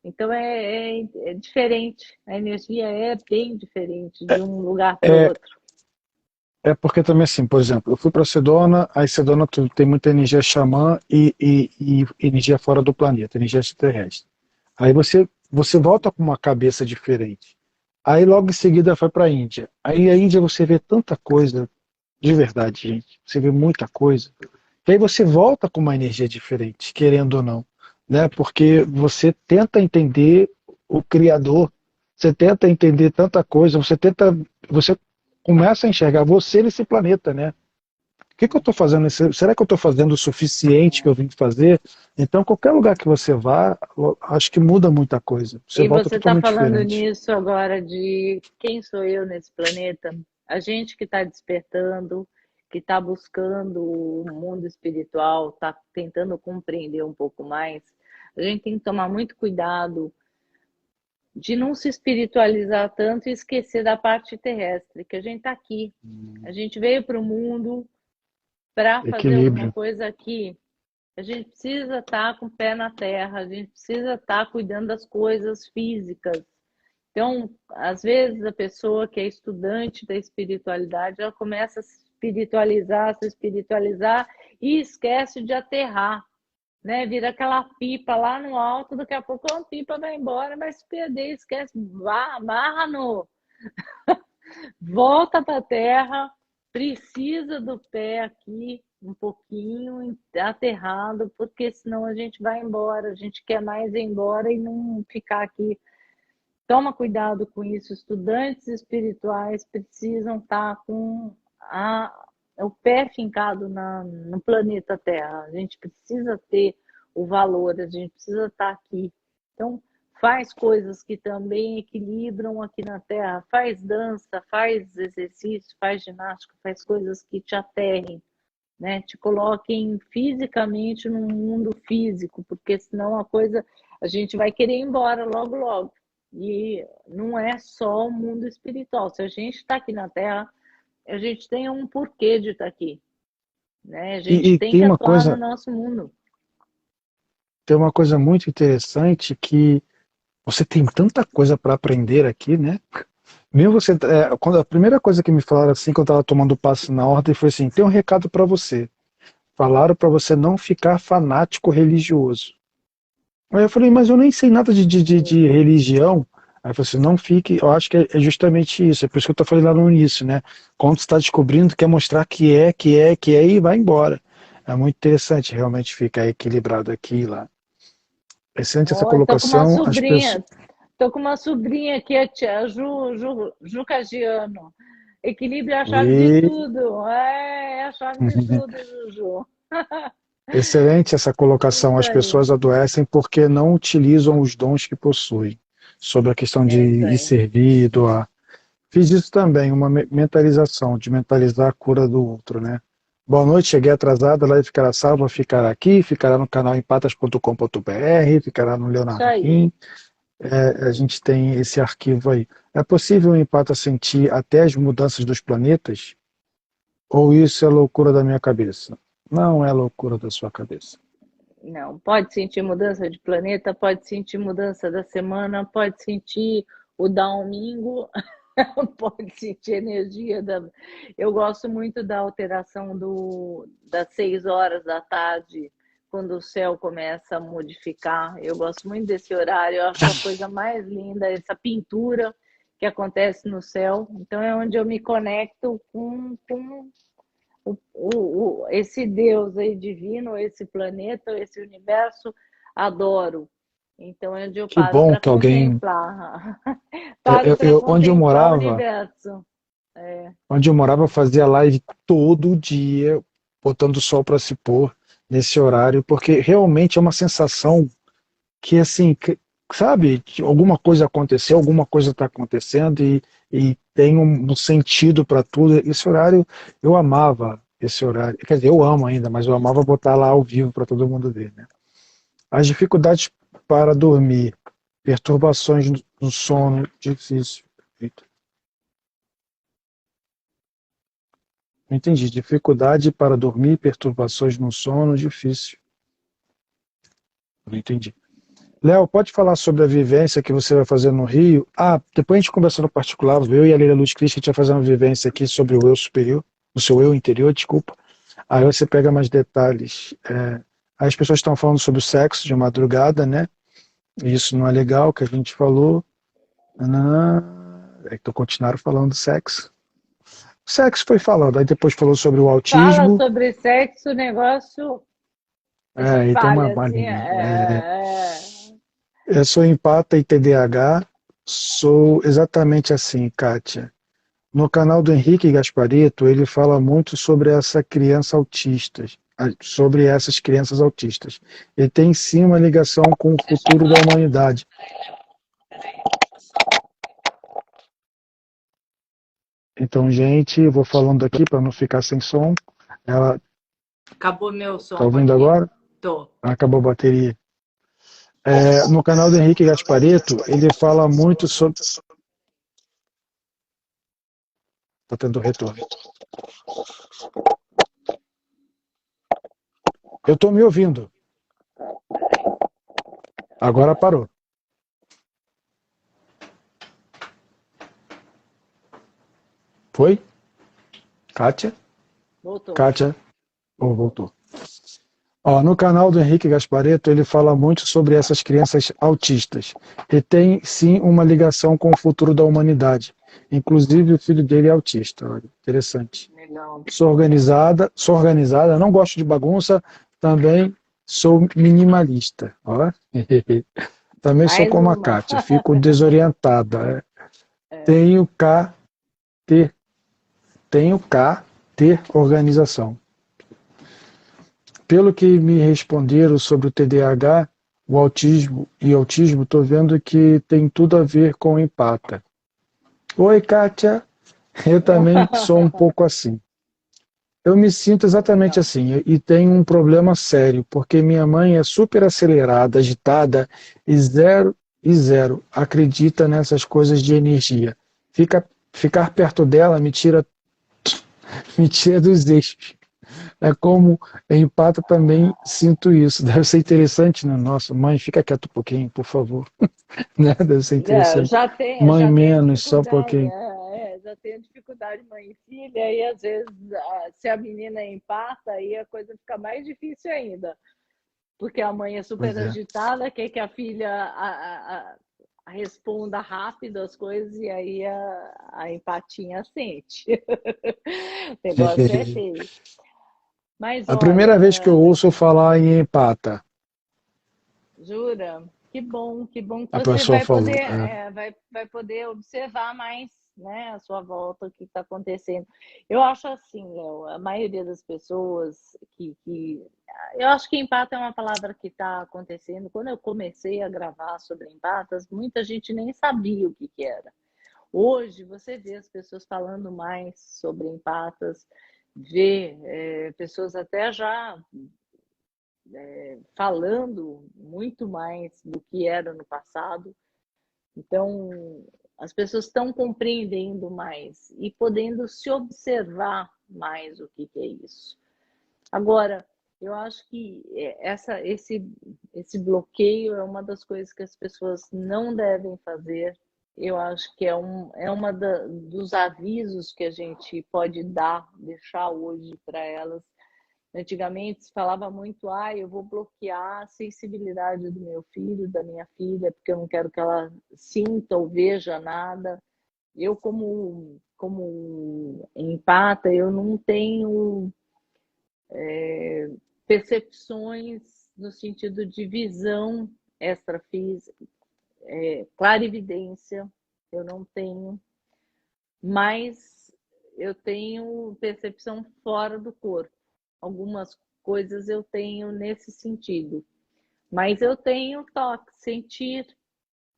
Então é diferente, a energia é bem diferente de um lugar para o é, outro. é porque também assim, por exemplo, eu fui para Sedona, aí Sedona tem muita energia xamã e energia fora do planeta, energia extraterrestre. Aí você volta com uma cabeça diferente. Aí logo em seguida vai para a Índia. Aí a Índia você vê tanta coisa, de verdade, gente. Você vê muita coisa. E aí você volta com uma energia diferente, querendo ou não, né? Porque você tenta entender o Criador, você tenta entender tanta coisa, você começa a enxergar você nesse planeta, né? O que que eu estou fazendo? Será que eu estou fazendo o suficiente que eu vim fazer? Então, qualquer lugar que você vá, eu acho que muda muita coisa. Você E volta você está totalmente falando diferente. nisso agora de quem sou eu nesse planeta? A gente que está despertando, que está buscando o mundo espiritual, está tentando compreender um pouco mais, a gente tem que tomar muito cuidado de não se espiritualizar tanto e esquecer da parte terrestre, que a gente está aqui. A gente veio para o mundo para fazer alguma Equilíbrio. coisa aqui. A gente precisa estar com o pé na terra, a gente precisa estar cuidando das coisas físicas. Então, às vezes, a pessoa que é estudante da espiritualidade, ela começa a se espiritualizar e esquece de aterrar, né? Vira aquela pipa lá no alto, daqui a pouco a pipa vai embora, vai se perder, esquece, amarra no, volta para a terra, precisa do pé aqui um pouquinho aterrado, porque senão a gente vai embora, a gente quer mais ir embora e não ficar aqui. Toma cuidado com isso, estudantes espirituais precisam estar com o pé fincado no planeta Terra, a gente precisa ter o valor, a gente precisa estar aqui. Então, faz coisas que também equilibram aqui na Terra, faz dança, faz exercício, faz ginástica, faz coisas que te aterrem, né? Te coloquem fisicamente no mundo físico, porque senão a gente vai querer ir embora logo, logo. E não é só o mundo espiritual. Se a gente está aqui na Terra, a gente tem um porquê de estar aqui, né? A gente E tem que atuar no nosso mundo. tem uma coisa muito interessante que você tem tanta coisa para aprender aqui, né? Mesmo você, quando a primeira coisa que me falaram assim, que eu estava tomando passo na ordem, foi assim: tem um recado para você. Falaram para você não ficar fanático religioso. Aí eu falei, mas eu nem sei nada de religião. Aí eu falei assim, não fique, eu acho que é justamente isso, é por isso que eu tô falando lá no início, né? Quando você está descobrindo, quer mostrar que é, e vai embora. É muito interessante, realmente ficar equilibrado aqui e lá. Excelente essa Oh, tô com uma colocação, as pessoas... sobrinha, tô com uma sobrinha aqui, a tia Ju Cagiano. Equilíbrio é a chave de E... tudo. É a chave de tudo, Juju. Excelente essa colocação, Isso as aí. pessoas adoecem porque não utilizam os dons que possuem. Sobre a questão de É isso ir aí. servir, doar. Fiz isso também, uma mentalização, de mentalizar a cura do outro, né? Boa noite, cheguei atrasada, a live ficará salva, ficará aqui, ficará no canal empatas.com.br, ficará no Isso Leonardo aí. Rim, a gente tem esse arquivo aí. É possível o empata sentir até as mudanças dos planetas? Ou isso é loucura da minha cabeça? Não é loucura da sua cabeça. Não, pode sentir mudança de planeta, pode sentir mudança da semana, pode sentir o domingo, pode sentir energia da. Eu gosto muito da alteração das 6 horas da tarde, quando o céu começa a modificar. Eu gosto muito desse horário, eu acho a coisa mais linda, essa pintura que acontece no céu. Então é onde eu me conecto com esse Deus aí divino, esse planeta, esse universo, adoro. Então é onde eu Que paro bom para que alguém. contemplar. Paro para Onde eu contemplar o morava, universo. É. eu fazia live todo dia, botando o sol para se pôr nesse horário, porque realmente é uma sensação que, assim, sabe, que alguma coisa aconteceu, alguma coisa está acontecendo e tem um sentido para tudo. Esse horário, eu amava esse horário. Quer dizer, eu amo ainda, mas eu amava botar lá ao vivo para todo mundo ver, né? As dificuldades para dormir, perturbações no sono, difícil. Eita, não entendi. Dificuldade para dormir, perturbações no sono, difícil. Não entendi. Léo, pode falar sobre a vivência que você vai fazer no Rio? Ah, depois a gente conversa no particular, eu e a Leila Luz Cristo, a gente vai fazer uma vivência aqui sobre o eu superior, o seu eu interior, desculpa. Aí você pega mais detalhes. Aí as pessoas estão falando sobre o sexo de madrugada, né? Isso não é legal, que a gente falou. Então continuaram falando do sexo. O sexo foi falando, aí depois falou sobre o Fala autismo. sobre sexo, o negócio E tem espalha uma assim. linha. É. Eu sou empata e TDAH, sou exatamente assim, Kátia. No canal do Henrique Gasparito, ele fala muito sobre essa criança autista, sobre essas crianças autistas. Ele tem sim uma ligação com o futuro da humanidade. Então, gente, eu vou falando aqui para não ficar sem som. Ela Acabou meu tá som ouvindo aqui. agora? Tô. Acabou a bateria. No canal do Henrique Gasparito, ele fala muito sobre. Tá tendo retorno. Eu estou me ouvindo. Agora parou. Foi? Kátia? Voltou. Kátia, ou voltou? Ó, no canal do Henrique Gasparetto, ele fala muito sobre essas crianças autistas. E tem, sim, uma ligação com o futuro da humanidade. Inclusive, o filho dele é autista. Olha, interessante. Legal. Sou organizada, não gosto de bagunça, também sou minimalista. Ó. Também sou Mais como a uma. Kátia, fico desorientada. É. Tenho cá ter, tenho cá ter organização. Pelo que me responderam sobre o TDAH, o autismo, estou vendo que tem tudo a ver com empata. Oi, Kátia. Eu também sou um pouco assim. Eu me sinto exatamente Legal. assim e tenho um problema sério, porque minha mãe é super acelerada, agitada e zero acredita nessas coisas de energia. Ficar perto dela me tira dos eixos. É como empata também sinto isso. Deve ser interessante, né? Nossa, mãe, fica quieto um pouquinho, por favor. Né? Deve ser Não, interessante. Mãe, já tenho menos, só um dificuldade, pouquinho. já tenho dificuldade mãe e filha, e às vezes, se a menina empata, aí a coisa fica mais difícil ainda, porque a mãe é super Pois é. agitada, quer que a filha responda rápido as coisas, e aí a empatia sente. O negócio é feio. Mas A primeira vez que eu olha, ouço falar em empata, jura? Que bom que a você pessoa vai poder, falou. vai poder observar mais, né, a sua volta, o que está acontecendo. Eu acho assim, Léo, a maioria das pessoas eu acho que empata é uma palavra que está acontecendo. Quando eu comecei a gravar sobre empatas, muita gente nem sabia o que que era. Hoje você vê as pessoas falando mais sobre empatas, vê pessoas até já falando muito mais do que era no passado. Então, as pessoas estão compreendendo mais e podendo se observar mais o que é isso. Agora, eu acho que esse bloqueio é uma das coisas que as pessoas não devem fazer. Eu acho que é uma dos avisos que a gente pode deixar hoje para elas. Antigamente se falava muito, eu vou bloquear a sensibilidade do meu filho, da minha filha, porque eu não quero que ela sinta ou veja nada. Eu, como empata, eu não tenho percepções no sentido de visão extrafísica, clarividência, eu não tenho, mas eu tenho percepção fora do corpo. Algumas coisas eu tenho nesse sentido, mas eu tenho toque, sentir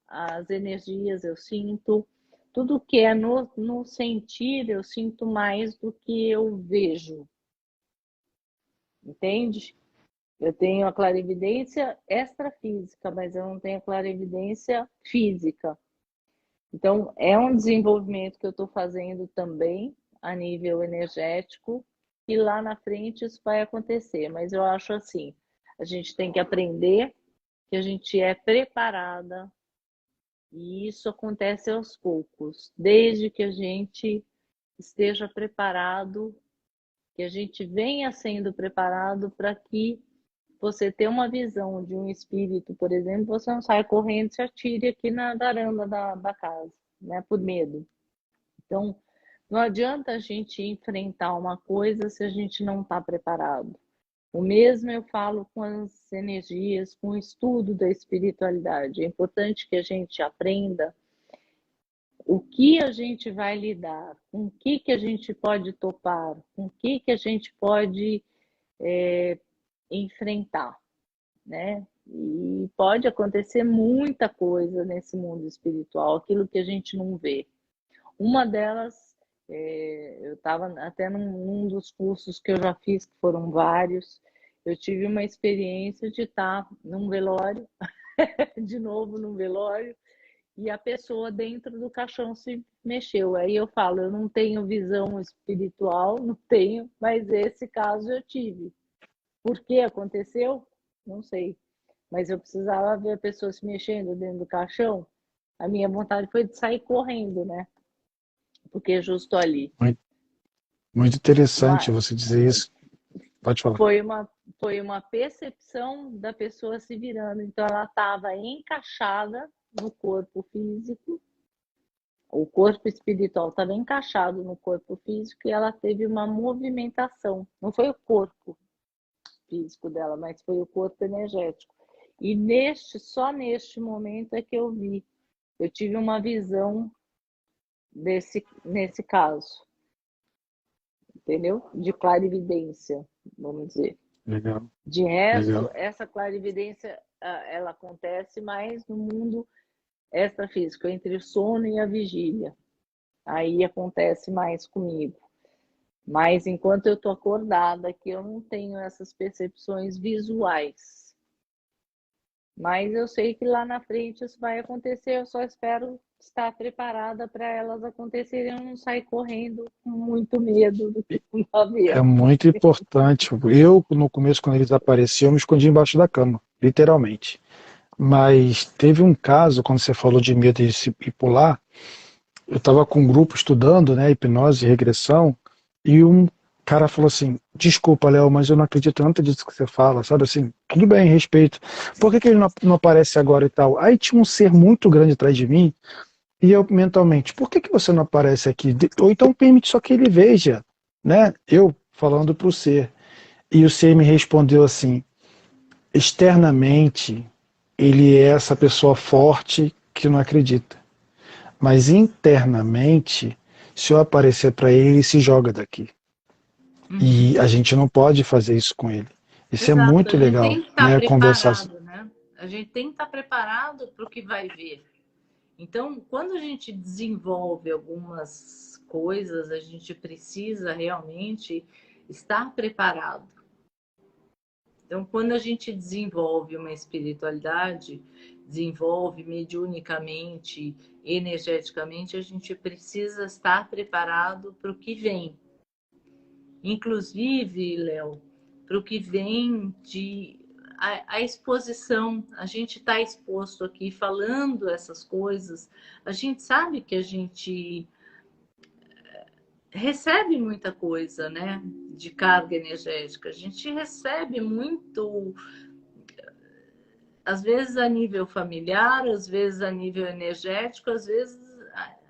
as energias, eu sinto. Tudo que é no sentir, eu sinto mais do que eu vejo, entende? Eu tenho a clarividência extrafísica, mas eu não tenho a clarividência física. Então, é um desenvolvimento que eu estou fazendo também a nível energético, e lá na frente isso vai acontecer. Mas eu acho assim, a gente tem que aprender que a gente é preparada, e isso acontece aos poucos, desde que a gente esteja preparado, que a gente venha sendo preparado para que você ter uma visão de um espírito, por exemplo, você não sai correndo e se atire aqui na varanda da casa, né, por medo. Então, não adianta a gente enfrentar uma coisa se a gente não está preparado. O mesmo eu falo com as energias, com o estudo da espiritualidade. É importante que a gente aprenda o que a gente vai lidar, com o que a gente pode topar, com o que a gente pode enfrentar, né? E pode acontecer muita coisa nesse mundo espiritual, aquilo que a gente não vê. Uma delas, eu estava até num dos cursos que eu já fiz, que foram vários, eu tive uma experiência de estar num velório, de novo num velório, e a pessoa dentro do caixão se mexeu. Aí eu falo, eu não tenho visão espiritual, não tenho, mas esse caso eu tive. Por que aconteceu? Não sei. Mas eu precisava ver a pessoa se mexendo dentro do caixão. A minha vontade foi de sair correndo, né? do que justo ali. Muito, muito interessante Mas você dizer isso. Pode falar. foi uma percepção da pessoa se virando. Então, ela estava encaixada no corpo físico, o corpo espiritual estava encaixado no corpo físico e ela teve uma movimentação. Não foi o corpo físico dela, mas foi o corpo energético. E só neste momento é que eu tive uma visão nesse caso, entendeu? De clarividência, vamos dizer. Legal, De resto, legal. essa clarividência, ela acontece mais no mundo extrafísico, entre o sono e a vigília. Aí acontece mais comigo. Mas enquanto eu estou acordada, que eu não tenho essas percepções visuais. Mas eu sei que lá na frente isso vai acontecer, eu só espero estar preparada para elas acontecerem, eu não sair correndo com muito medo do que um É avião. muito importante. Eu, no começo, quando eles apareciam, eu me escondi embaixo da cama, literalmente. Mas teve um caso, quando você falou de medo de se ir pular, eu estava com um grupo estudando, né, hipnose e regressão, e um cara falou assim: desculpa, Léo, mas eu não acredito em nada disso que você fala, sabe assim? Tudo bem, respeito. Por que ele não aparece agora e tal? Aí tinha um ser muito grande atrás de mim, e eu mentalmente: por que você não aparece aqui? Ou então permite só que ele veja, né? Eu falando para o ser. E o ser me respondeu assim: externamente, ele é essa pessoa forte que não acredita. Mas internamente, se eu aparecer para ele, ele se joga daqui. E Uhum. a gente não pode fazer isso com ele. Isso é Exato, a muito gente legal, tem que estar né? Conversar. preparado, né? A gente tem que estar preparado para o que vai vir. Então, quando a gente desenvolve algumas coisas, a gente precisa realmente estar preparado. Então, quando a gente desenvolve uma espiritualidade, desenvolve mediunicamente, energeticamente, a gente precisa estar preparado para o que vem. Inclusive, Léo, para o que vem de a exposição, a gente está exposto aqui falando essas coisas, a gente sabe que a gente recebe muita coisa, né? De carga energética, a gente recebe muito, às vezes a nível familiar, às vezes a nível energético, às vezes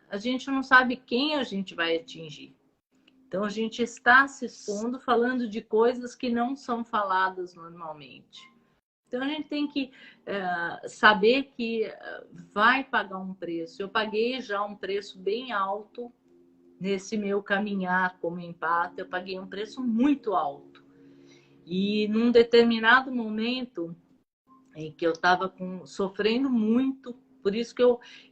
a gente não sabe quem a gente vai atingir. Então, a gente está se expondo, falando de coisas que não são faladas normalmente. Então, a gente tem que saber que vai pagar um preço. Eu paguei já um preço bem alto nesse meu caminhar como empata. Eu paguei um preço muito alto. E num determinado momento em que eu estava sofrendo muito. Por isso que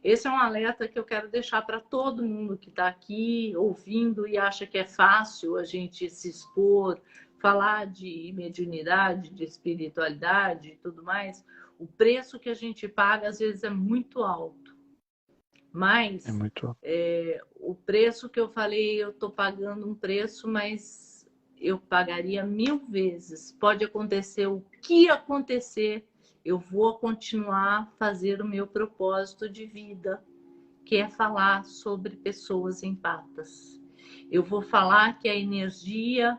esse é um alerta que eu quero deixar para todo mundo que está aqui ouvindo e acha que é fácil a gente se expor, falar de mediunidade, de espiritualidade e tudo mais. O preço que a gente paga às vezes é muito alto. É Mas muito. o preço que eu falei, eu estou pagando um preço, mas eu pagaria 1000 vezes. Pode acontecer o que acontecer, eu vou continuar a fazer o meu propósito de vida, que é falar sobre pessoas empatas. Eu vou falar que a energia,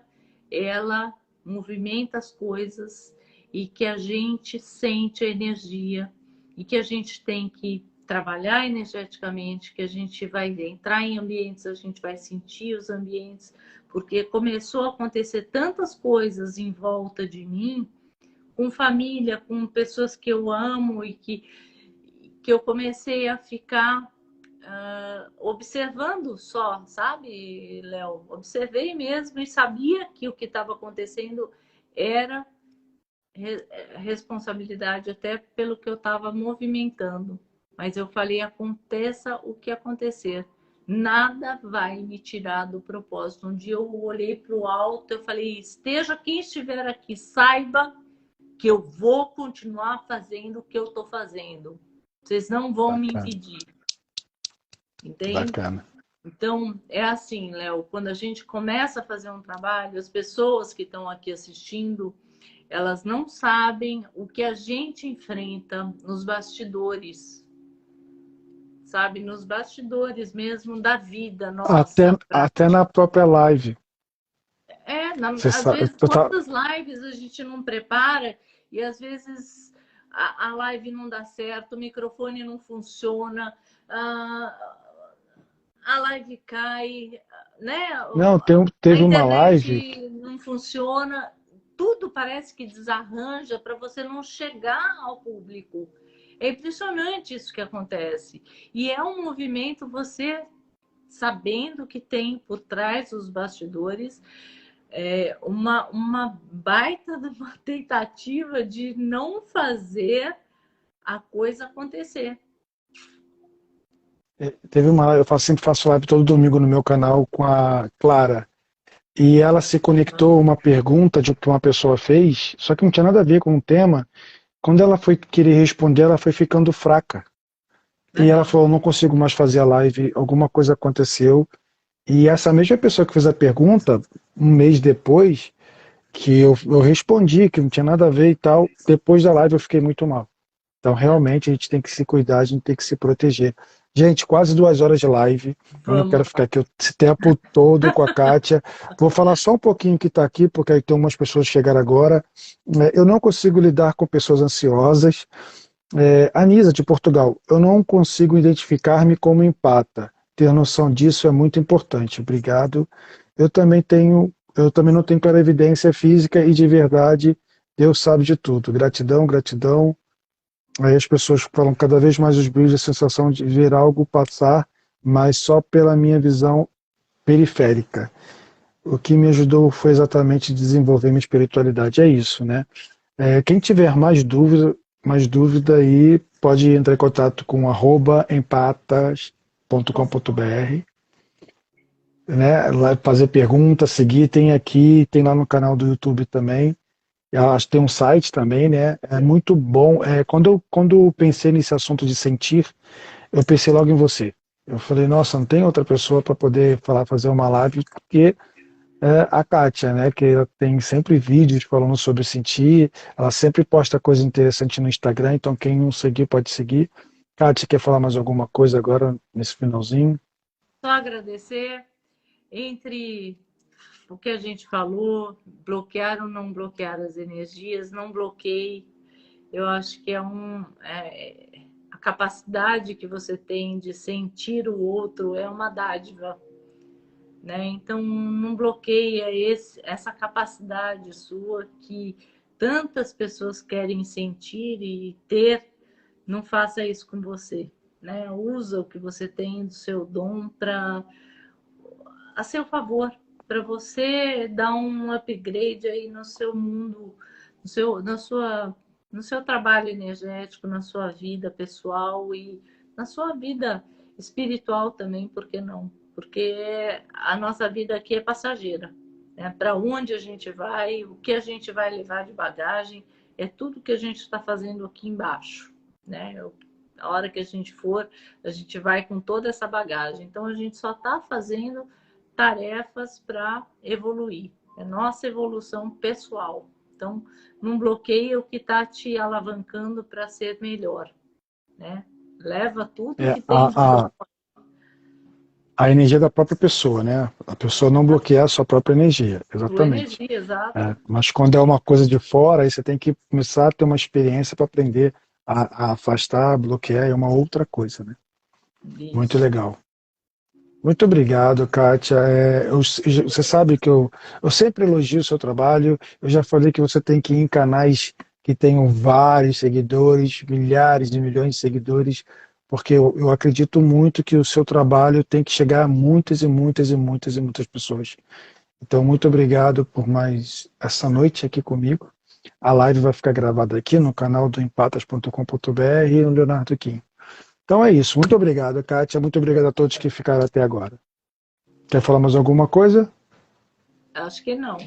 ela movimenta as coisas e que a gente sente a energia e que a gente tem que trabalhar energeticamente, que a gente vai entrar em ambientes, a gente vai sentir os ambientes, porque começou a acontecer tantas coisas em volta de mim, com família, com pessoas que eu amo e que eu comecei a ficar observando só, sabe, Léo? Observei mesmo e sabia que o que estava acontecendo era responsabilidade até pelo que eu estava movimentando. Mas eu falei, aconteça o que acontecer, nada vai me tirar do propósito. Um dia eu olhei para o alto, eu falei, esteja quem estiver aqui, saiba que eu vou continuar fazendo o que eu estou fazendo. Vocês não vão me Bacana, impedir. Entende? bacana. Então, é assim, Léo, quando a gente começa a fazer um trabalho, as pessoas que estão aqui assistindo, elas não sabem o que a gente enfrenta nos bastidores. sabe? Nos bastidores mesmo da vida Até, nossa. até na própria live. Você Às sabe, vezes, quantas lives a gente não prepara e às vezes a live não dá certo, o microfone não funciona, a live cai, né? não, A teve uma live. internet não funciona, tudo parece que desarranja para você não chegar ao público. É impressionante isso que acontece. E é um movimento, você sabendo que tem por trás os bastidores uma baita de uma tentativa de não fazer a coisa acontecer. Teve uma live, sempre faço live todo domingo no meu canal com a Clara. E ela se conectou a uma pergunta que uma pessoa fez, só que não tinha nada a ver com o tema. Quando ela foi querer responder, ela foi ficando fraca. E ela falou, não consigo mais fazer a live, alguma coisa aconteceu. E essa mesma pessoa que fez a pergunta, um mês depois, que eu respondi que não tinha nada a ver e tal, depois da live eu fiquei muito mal. Então, realmente, a gente tem que se cuidar, a gente tem que se proteger. Gente, quase 2 horas de live. Eu não quero Vamos ficar lá. aqui esse tempo todo com a Kátia. Vou falar só um pouquinho que está aqui, porque aí tem umas pessoas que chegaram agora. Eu não consigo lidar com pessoas ansiosas. Anisa, de Portugal, eu não consigo identificar-me como empata. Ter noção disso é muito importante. Obrigado. Eu também não tenho clarividência física e de verdade, Deus sabe de tudo. Gratidão, gratidão. Aí as pessoas falam cada vez mais os brilhos, a sensação de ver algo passar, mas só pela minha visão periférica. O que me ajudou foi exatamente desenvolver minha espiritualidade. É isso, né? Quem tiver mais dúvida aí, pode entrar em contato com @empatas.com.br, né? Lá fazer pergunta, seguir, tem lá no canal do YouTube também. Eu acho que tem um site também, né? É muito bom. Quando eu pensei nesse assunto de sentir, eu pensei logo em você. Eu falei, nossa, não tem outra pessoa para poder falar, fazer uma live que a Kátia, né? Que ela tem sempre vídeos falando sobre sentir, ela sempre posta coisa interessante no Instagram, então quem não seguir pode seguir. Kátia, quer falar mais alguma coisa agora nesse finalzinho? Só agradecer. Entre o que a gente falou, bloquear ou não bloquear as energias, não bloqueie. Eu acho que a capacidade que você tem de sentir o outro é uma dádiva, né? Então não bloqueia essa capacidade sua que tantas pessoas querem sentir e ter. Não faça isso com você, né? Usa o que você tem do seu dom para a seu favor, para você dar um upgrade aí no seu mundo, no seu trabalho energético, na sua vida pessoal e na sua vida espiritual também, por que não? Porque a nossa vida aqui é passageira, né? Para onde a gente vai, o que a gente vai levar de bagagem, é tudo que a gente está fazendo aqui embaixo, né? A hora que a gente for, a gente vai com toda essa bagagem. Então a gente só está fazendo tarefas para evoluir. É nossa evolução pessoal. Então, não bloqueia o que está te alavancando para ser melhor, né? Leva tudo É que tem de bom. a energia da própria pessoa, né? A pessoa não bloquear a sua própria energia, Sua exatamente. energia, exato. Mas quando é uma coisa de fora, aí você tem que começar a ter uma experiência para aprender a afastar, a bloquear, é uma outra coisa, né? Muito Isso. legal. Muito obrigado, Kátia. Você sabe que eu sempre elogio o seu trabalho. Eu já falei que você tem que ir em canais que tenham vários seguidores, milhares de milhões de seguidores, porque eu acredito muito que o seu trabalho tem que chegar a muitas e muitas e muitas e muitas pessoas. Então, muito obrigado por mais essa noite aqui comigo. A live vai ficar gravada aqui no canal do empatas.com.br e no Leonardo Kim. Então é isso. Muito obrigado, Kátia. Muito obrigado a todos que ficaram até agora. Quer falar mais alguma coisa? Acho que não.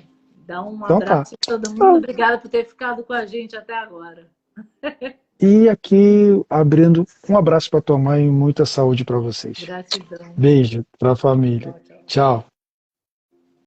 Dá um Então tá. abraço a todo mundo. Obrigada por ter ficado com a gente até agora. E aqui, abrindo um abraço para tua mãe e muita saúde para vocês. Gratidão. Beijo para a família. Tchau, tchau. Tchau.